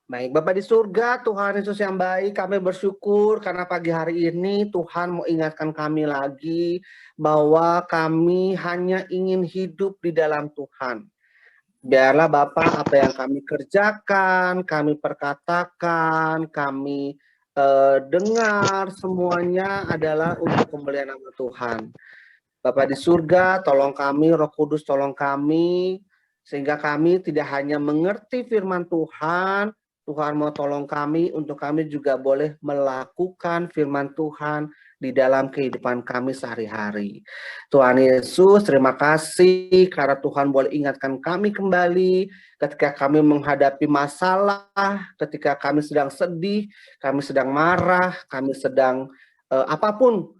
Baik, Bapak di surga, Tuhan Yesus yang baik, kami bersyukur karena pagi hari ini Tuhan mau ingatkan kami lagi bahwa kami hanya ingin hidup di dalam Tuhan. Biarlah Bapak apa yang kami kerjakan, kami perkatakan, kami dengar, semuanya adalah untuk kemuliaan nama Tuhan. Bapak di surga, tolong kami, Roh Kudus tolong kami, sehingga kami tidak hanya mengerti firman Tuhan, Tuhan mau tolong kami untuk kami juga boleh melakukan firman Tuhan di dalam kehidupan kami sehari-hari. Tuhan Yesus, terima kasih karena Tuhan boleh ingatkan kami kembali ketika kami menghadapi masalah, ketika kami sedang sedih, kami sedang marah, kami sedang apapun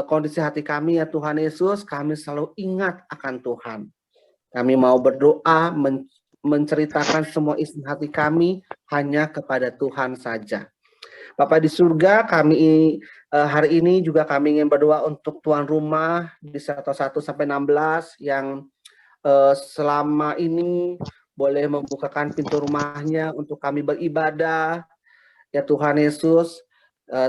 kondisi hati kami ya Tuhan Yesus, kami selalu ingat akan Tuhan. Kami mau berdoa, menceritakan semua isi hati kami hanya kepada Tuhan saja. Bapak di surga, kami hari ini juga kami ingin berdoa untuk tuan rumah di sektor 1 sampai 16 yang selama ini boleh membukakan pintu rumahnya untuk kami beribadah. Ya Tuhan Yesus,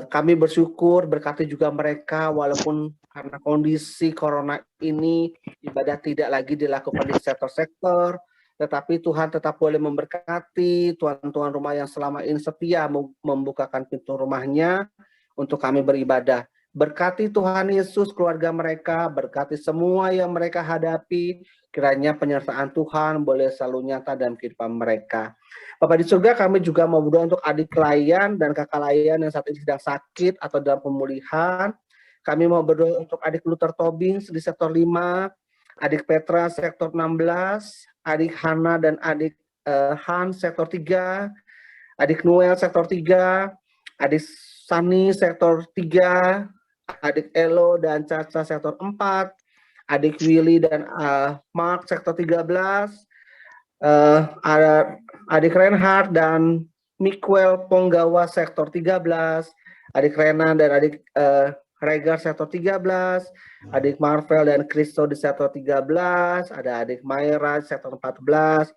kami bersyukur berkati juga mereka walaupun karena kondisi corona ini ibadah tidak lagi dilakukan di sektor-sektor, tetapi Tuhan tetap boleh memberkati tuan-tuan rumah yang selama ini setia membukakan pintu rumahnya untuk kami beribadah. Berkati Tuhan Yesus keluarga mereka, berkati semua yang mereka hadapi, kiranya penyertaan Tuhan boleh selalu nyata dalam kehidupan mereka. Bapak di surga, kami juga mau berdoa untuk adik Layan dan kakak Layan yang saat ini sedang sakit atau dalam pemulihan. Kami mau berdoa untuk adik Luther Tobing di sektor 5, adik Petra sektor 16, adik Hana dan adik Han sektor 3, adik Noel sektor 3, adik Sani sektor 3, adik Elo dan Caca sektor 4, adik Willy dan Mark sektor 13, adik Reinhard dan Miguel Ponggawa sektor 13, adik Renan dan adik Regar sektor 13, adik Marvel dan Kristo di sektor 13, ada adik Mayra di sektor 14,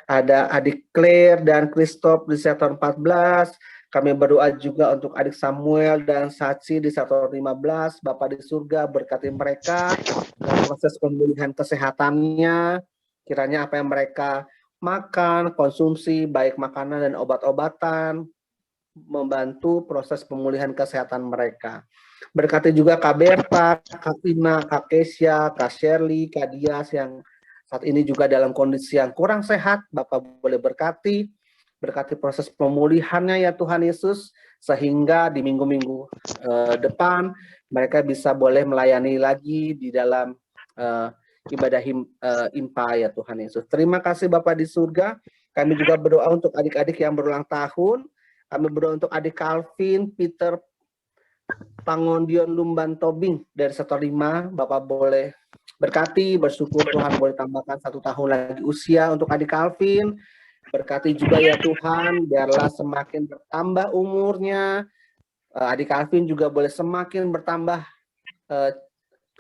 ada adik Claire dan Christoph di sektor 14. Kami berdoa juga untuk adik Samuel dan Sachi di sektor 15. Bapak di surga berkati mereka dalam proses pemulihan kesehatannya. Kiranya apa yang mereka makan, konsumsi, baik makanan dan obat-obatan, membantu proses pemulihan kesehatan mereka. Berkati juga Kak Berta, Kak Tina, Kak Kesia, Kak Shirley, Kak Dias yang saat ini juga dalam kondisi yang kurang sehat. Bapak boleh berkati proses pemulihannya ya Tuhan Yesus, sehingga di minggu-minggu depan mereka bisa boleh melayani lagi di dalam ibadah IMPA ya Tuhan Yesus. Terima kasih Bapak di surga. Kami juga berdoa untuk adik-adik yang berulang tahun. Kami berdoa untuk adik Calvin, Peter Pangondion Lumban Tobing dari sektor 5. Bapak boleh berkati, bersyukur Tuhan boleh tambahkan 1 tahun lagi usia untuk adik Calvin. Berkati juga ya Tuhan, biarlah semakin bertambah umurnya. Adik Calvin juga boleh semakin bertambah,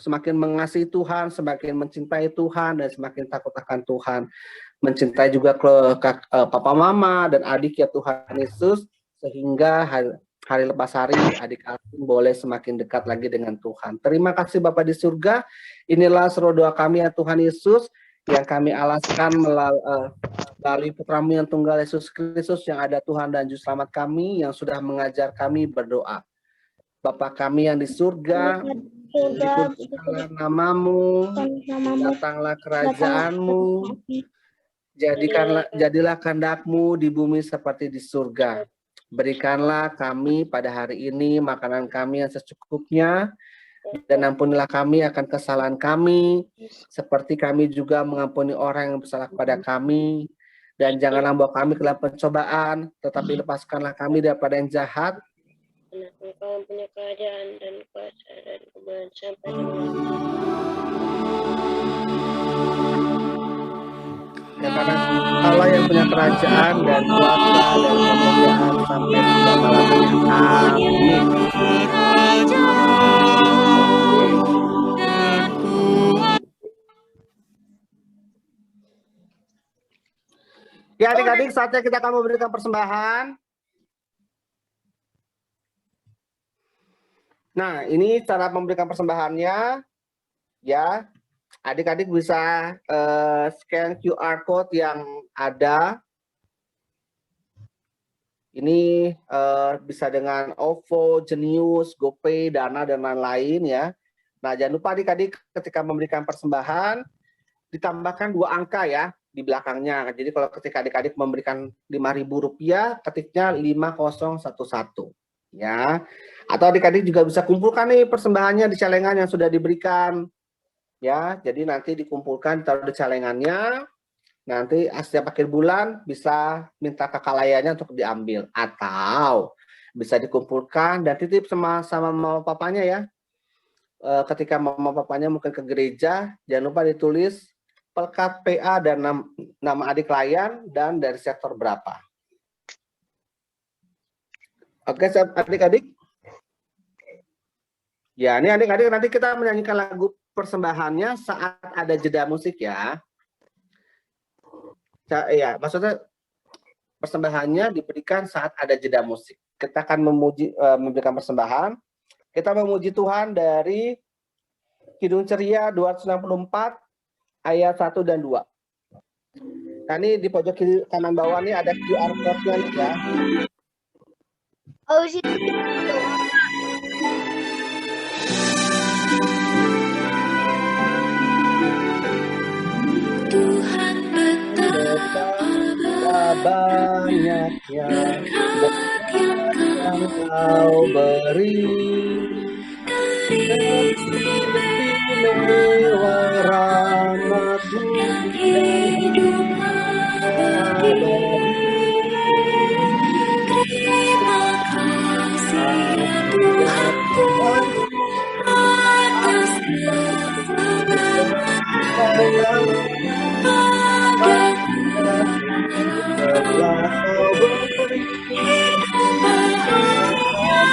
semakin mengasihi Tuhan, semakin mencintai Tuhan, dan semakin takut akan Tuhan. Mencintai juga papa mama dan adik ya Tuhan Yesus, sehingga hari lepas hari adik Calvin boleh semakin dekat lagi dengan Tuhan. Terima kasih Bapak di surga. Inilah seru doa kami ya Tuhan Yesus, yang kami alaskan melalui putra-Mu yang tunggal Yesus Kristus yang ada Tuhan dan Juru Selamat kami yang sudah mengajar kami berdoa. Bapa kami yang di surga, dikuduskanlah nama-Mu, datanglah kerajaan-Mu, jadilah kehendak-Mu di bumi seperti di surga. Berikanlah kami pada hari ini makanan kami yang secukupnya, Dan ampunilah kami akan kesalahan kami, seperti kami juga mengampuni orang yang bersalah kepada kami. Dan janganlah membawa kami ke dalam pencobaan, tetapi lepaskanlah kami daripada yang jahat. Karena Engkau punya kerajaan dan kuasa dan kemuliaan sampai Ya, karena Allah yang punya kerajaan dan kuasa dan kemuliaan sampai selama-lamanya. Amin. Ya adik-adik, saatnya kita akan memberikan persembahan. Nah, ini cara memberikan persembahannya. Ya, adik-adik bisa scan QR code yang ada. Ini bisa dengan OVO, Jenius, GoPay, Dana, dan lain-lain ya. Nah, jangan lupa adik-adik ketika memberikan persembahan, ditambahkan 2 angka ya di belakangnya. Jadi kalau ketika adik-adik memberikan Rp5.000, ketiknya 5011 ya. Atau adik-adik juga bisa kumpulkan nih persembahannya di celengan yang sudah diberikan ya. Jadi nanti dikumpulkan taruh di celengannya. Nanti setiap akhir bulan bisa minta kakak layannya untuk diambil, atau bisa dikumpulkan dan titip sama mama papanya ya. Ketika mama papanya mungkin ke gereja, jangan lupa ditulis pelkat PA dan nama adik layan dan dari sektor berapa. Oke, adik-adik. Ya, ini adik-adik nanti kita menyanyikan lagu persembahannya saat ada jeda musik ya. Ya, maksudnya persembahannya diberikan saat ada jeda musik. Kita akan memberikan persembahan. Kita memuji Tuhan dari Kidung Ceria 264 ayat 1 dan 2. Nah, ini di pojok kiri kanan bawah nih ada QR code-nya nih ya. Oh, sih. Tuhan betapa banyaknya yang Kau beri, istimewa rahmat-Mu dan hidup abadi. Terima kasih ya Tuhanku atas keselamatan telah Kau beri hidup bahagia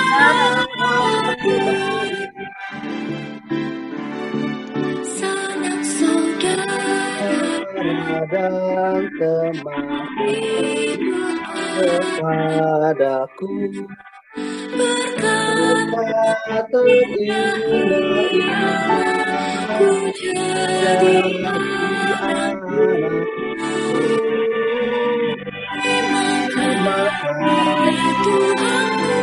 sanak saudara dan teman kepadaku. Berkat ku jadi anakku. Terima kasih ya Tuhanku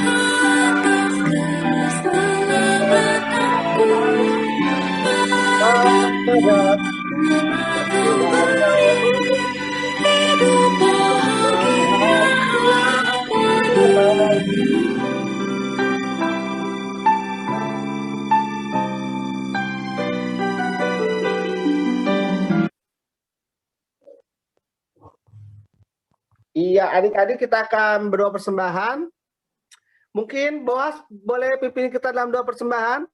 atas keselamatanku. Hidup bahagia Iya, adik-adik kita akan berdoa persembahan. Mungkin Boas boleh pimpin kita dalam doa persembahan?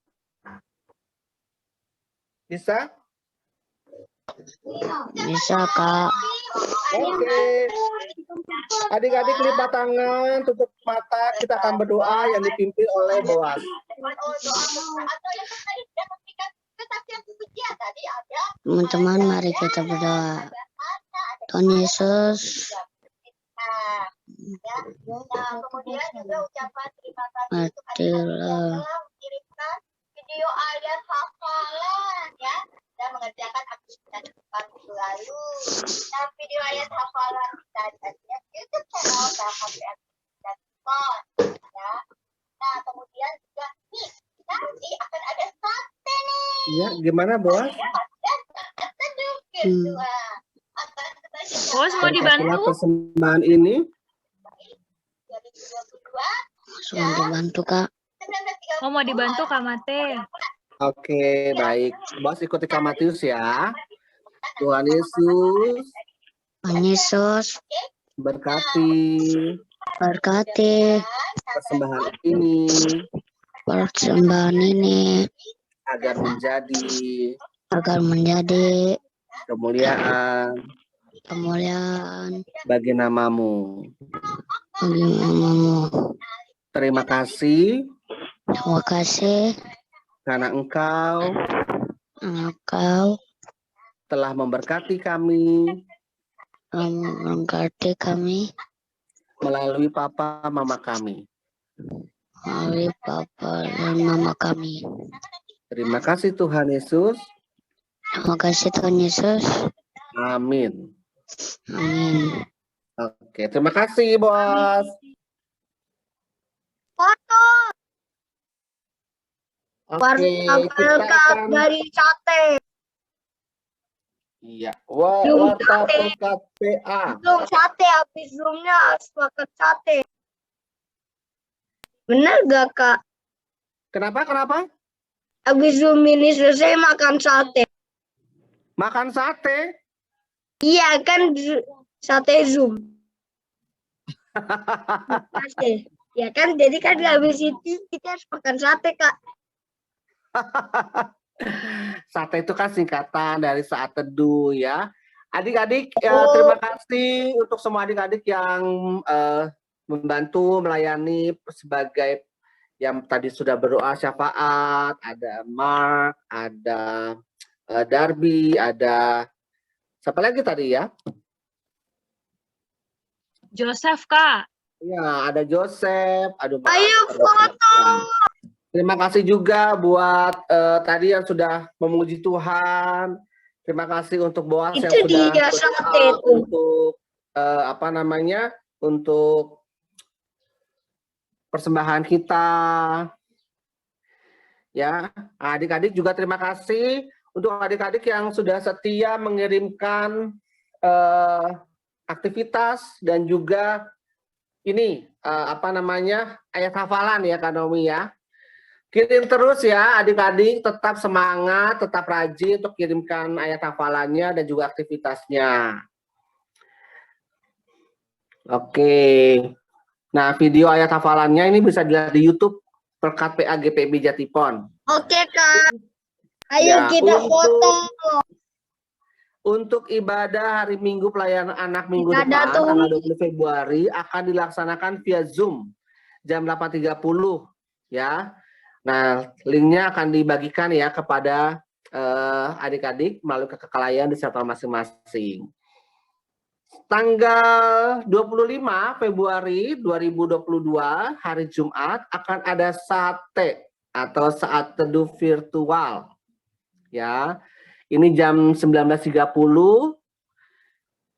Bisa? Bisa, Kak. Oke. Adik-adik lipat tangan, tutup mata, kita akan berdoa yang dipimpin oleh Boas. Teman-teman, mari kita berdoa. Tuhan Yesus, Kemudian juga ucapan terima kasih matilah. mengirimkan video ayat hafalan ya dan mengerjakan aktivitas waktu lalu. Nah, video ayat hafalan kita ada di YouTube channel KKPR dan Spot ya. Nah, kemudian juga nih nanti akan ada sate nih. Iya, gimana Boas? Ya, dan teduh gitu. Bos mau dibantu? Persembahan ini 2022 Langsung dibantu, Kak. 19.30 Oh, mau dibantu Kak Mate. Oke, baik. Bos ikuti Kak Matius ya. Tuhan Yesus Tuhan Yesus berkati berkati persembahan ini persembahan ini agar menjadi kemuliaan bagi namamu. bagi namamu. Terima kasih Terima kasih karena Engkau Engkau telah memberkati kami telah memberkati kami melalui Papa Mama kami. melalui Papa dan Mama kami. Terima kasih Tuhan Yesus. Terima kasih Tuhan Yesus. Amin. Amin. Oke, terima kasih Bos. Foto Oke, kita akan dari sate. iya. Zoom WhatsApp sate. PA. Zoom sate, habis zoomnya harus makan sate. Benar gak Kak? Kenapa? Habis zoom ini selesai makan sate. Makan sate? Iya kan sate zoom. Sate. Ya kan, jadi kan habis itu kita harus makan sate Kak. Sate itu kan singkatan dari saat teduh ya. Adik-adik, terima kasih untuk semua adik-adik yang membantu melayani sebagai yang tadi sudah berdoa syafaat. Ada Mark, ada Darby, ada siapa lagi tadi ya? Joseph, Kak. Ya, ada Joseph. Aduh, Ayo foto. terima kasih juga buat tadi yang sudah memuji Tuhan. Terima kasih untuk Boas yang Itu sudah dia sate itu. untuk untuk persembahan kita. Ya, adik-adik juga terima kasih untuk adik-adik yang sudah setia mengirimkan aktivitas dan juga ini ayat hafalan ya Kak Nomi ya. Kirim terus ya adik-adik, tetap semangat, tetap rajin untuk kirimkan ayat hafalannya dan juga aktivitasnya. Oke. Nah, video ayat hafalannya ini bisa dilihat di YouTube Perkat PAGPB Jatipon. Oke Kak. Ayo Ya, kita foto. Untuk ibadah hari Minggu pelayanan anak minggu Ada depan, tuh. tanggal 20 Februari, akan dilaksanakan via Zoom jam 8.30 ya. Nah, linknya akan dibagikan ya kepada adik-adik melalui kekelaian di server masing-masing. Tanggal 25 Februari 2022, hari Jumat, akan ada sate atau saat teduh virtual. Ya. Ini jam 19.30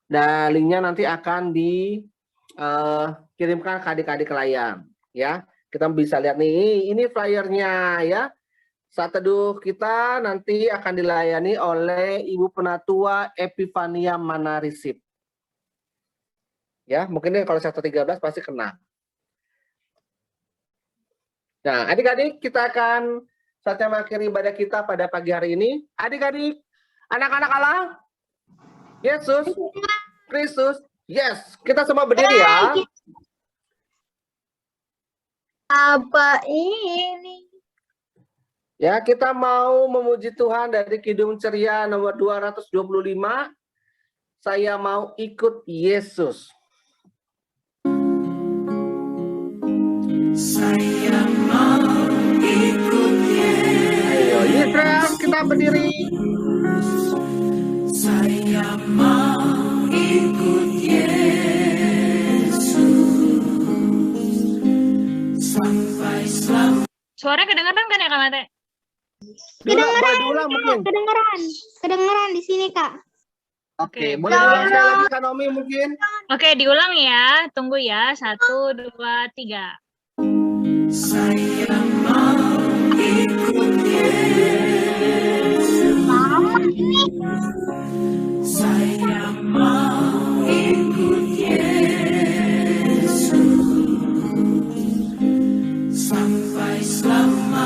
dan linknya nanti akan dikirimkan ke adik-adik layan ya. Kita bisa lihat nih, ini flyernya ya. Saat teduh kita nanti akan dilayani oleh Ibu Penatua Epifania Manarisip. Ya, mungkin kalau 113 pasti kena. Nah, adik-adik kita akan saatnya mengakhiri ibadah kita pada pagi hari ini. Adik-adik, anak-anak Allah, Yesus, Kristus, yes. Kita semua berdiri ya. Apa ini? Ya, kita mau memuji Tuhan dari Kidung Ceria nomor 225. Saya mau ikut Yesus. Saya mau ikut Ayo, Israel, kita berdiri. Saya mau ikut Yesus sampai selamat. Suara kedengeran kan ya Kak Mate? Diulang mungkin. Kedengeran di sini Kak. Oke, boleh diulang sekali lagi Kak Nomi mungkin. Oke, diulang ya. Tunggu ya. 1, 2, 3. Saya mau ikut Yesus. Saya mau ikut Yesus sampai selamat.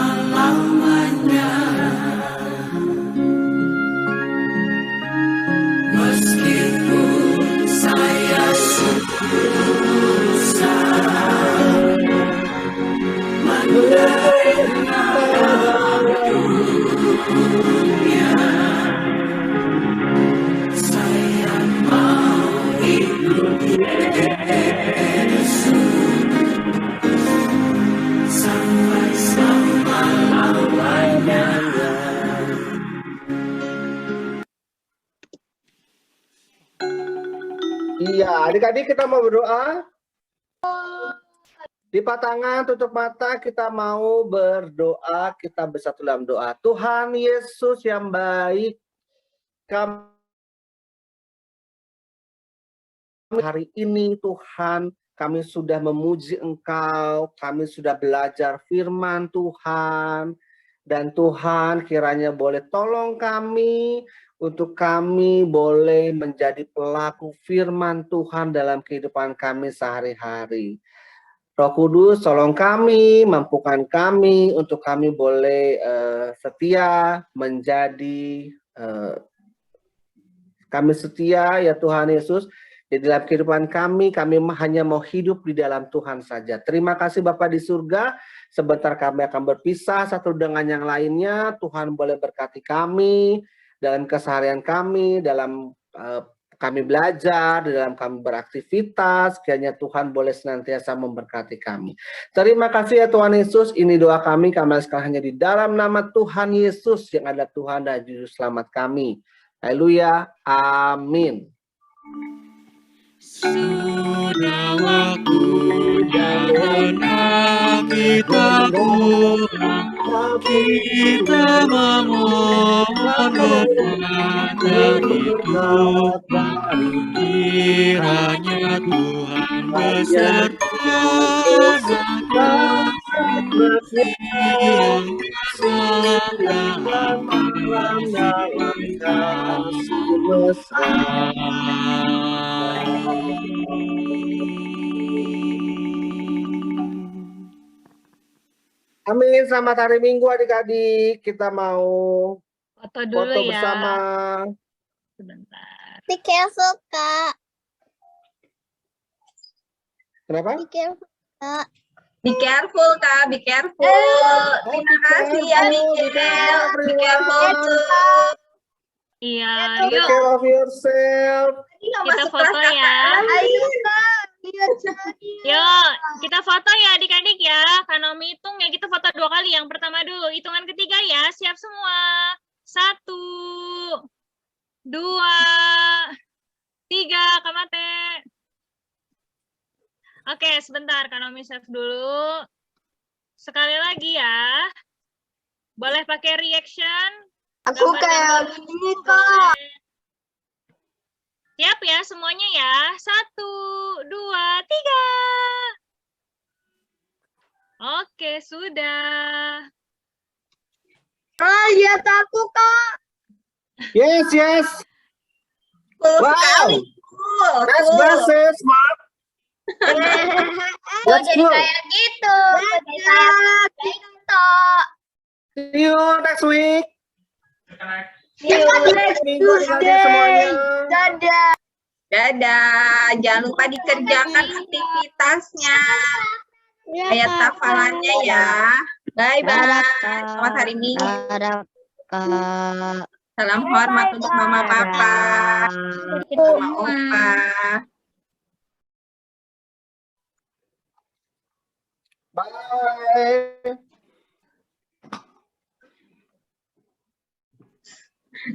Adik-adik kita mau berdoa. Lipat tangan, tutup mata, kita mau berdoa, kita bersatu dalam doa. Tuhan Yesus yang baik, kami hari ini Tuhan, kami sudah memuji Engkau, kami sudah belajar firman Tuhan, dan Tuhan kiranya boleh tolong kami, untuk kami boleh menjadi pelaku firman Tuhan dalam kehidupan kami sehari-hari. Roh Kudus, tolong kami, mampukan kami, untuk kami boleh setia menjadi, kami setia ya Tuhan Yesus, di dalam kehidupan kami hanya mau hidup di dalam Tuhan saja. Terima kasih Bapa di surga, sebentar kami akan berpisah satu dengan yang lainnya, Tuhan boleh berkati kami, dalam keseharian kami, dalam kami belajar, dalam kami beraktivitas, kiranya Tuhan boleh senantiasa memberkati kami. Terima kasih ya Tuhan Yesus, ini doa kami sekarang hanya di dalam nama Tuhan Yesus yang adalah Tuhan dan Juru Selamat kami. Haleluya, amin. Sudah waktu dan kita pulang, kita memohon berkat dari Tuhan. Kiranya Tuhan beserta dan yang salah Amin, selamat hari Minggu adik-adik. Kita mau Foto dulu foto ya. bersama. Sebentar. Be careful, Kak. Kenapa? Be careful, Kak. Be careful, Kak. Be careful. Terima kasih ya, Michael. Be careful. Iya, Take yuk care of yourself. kita foto ya. Ayo, Kak. Lihat saya. Yuk, kita foto ya adik-adik ya. Kanomi hitung ya, kita foto 2 kali. Yang pertama dulu, hitungan ketiga ya. Siap semua. 1, 2, 3, Kamate. Oke, sebentar. Kanomi save dulu. Sekali lagi ya. Boleh pakai reaction. Aku kayak gini, Kak. Siap ya semuanya ya. 1, 2, 3. Oke, sudah. Lihat aku, Kak. Yes, yes. Cool Wow. sekali. Cool. Nice Cool. glasses, Mark. That's Jadi cool. kayak gitu. Jadi kayak gitu. See you next week. Next Minggu adik-adik Tuesday. semuanya. Dadah. Dadah. Jangan lupa dikerjakan aktivitasnya. Ayat hafalannya ya. Bye-bye. Selamat hari Minggu. Dadah, Kak. Salam hormat untuk Mama Papa. Sama Opa. Bye.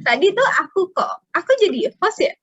Tadi tuh aku kok. Aku jadi host ya?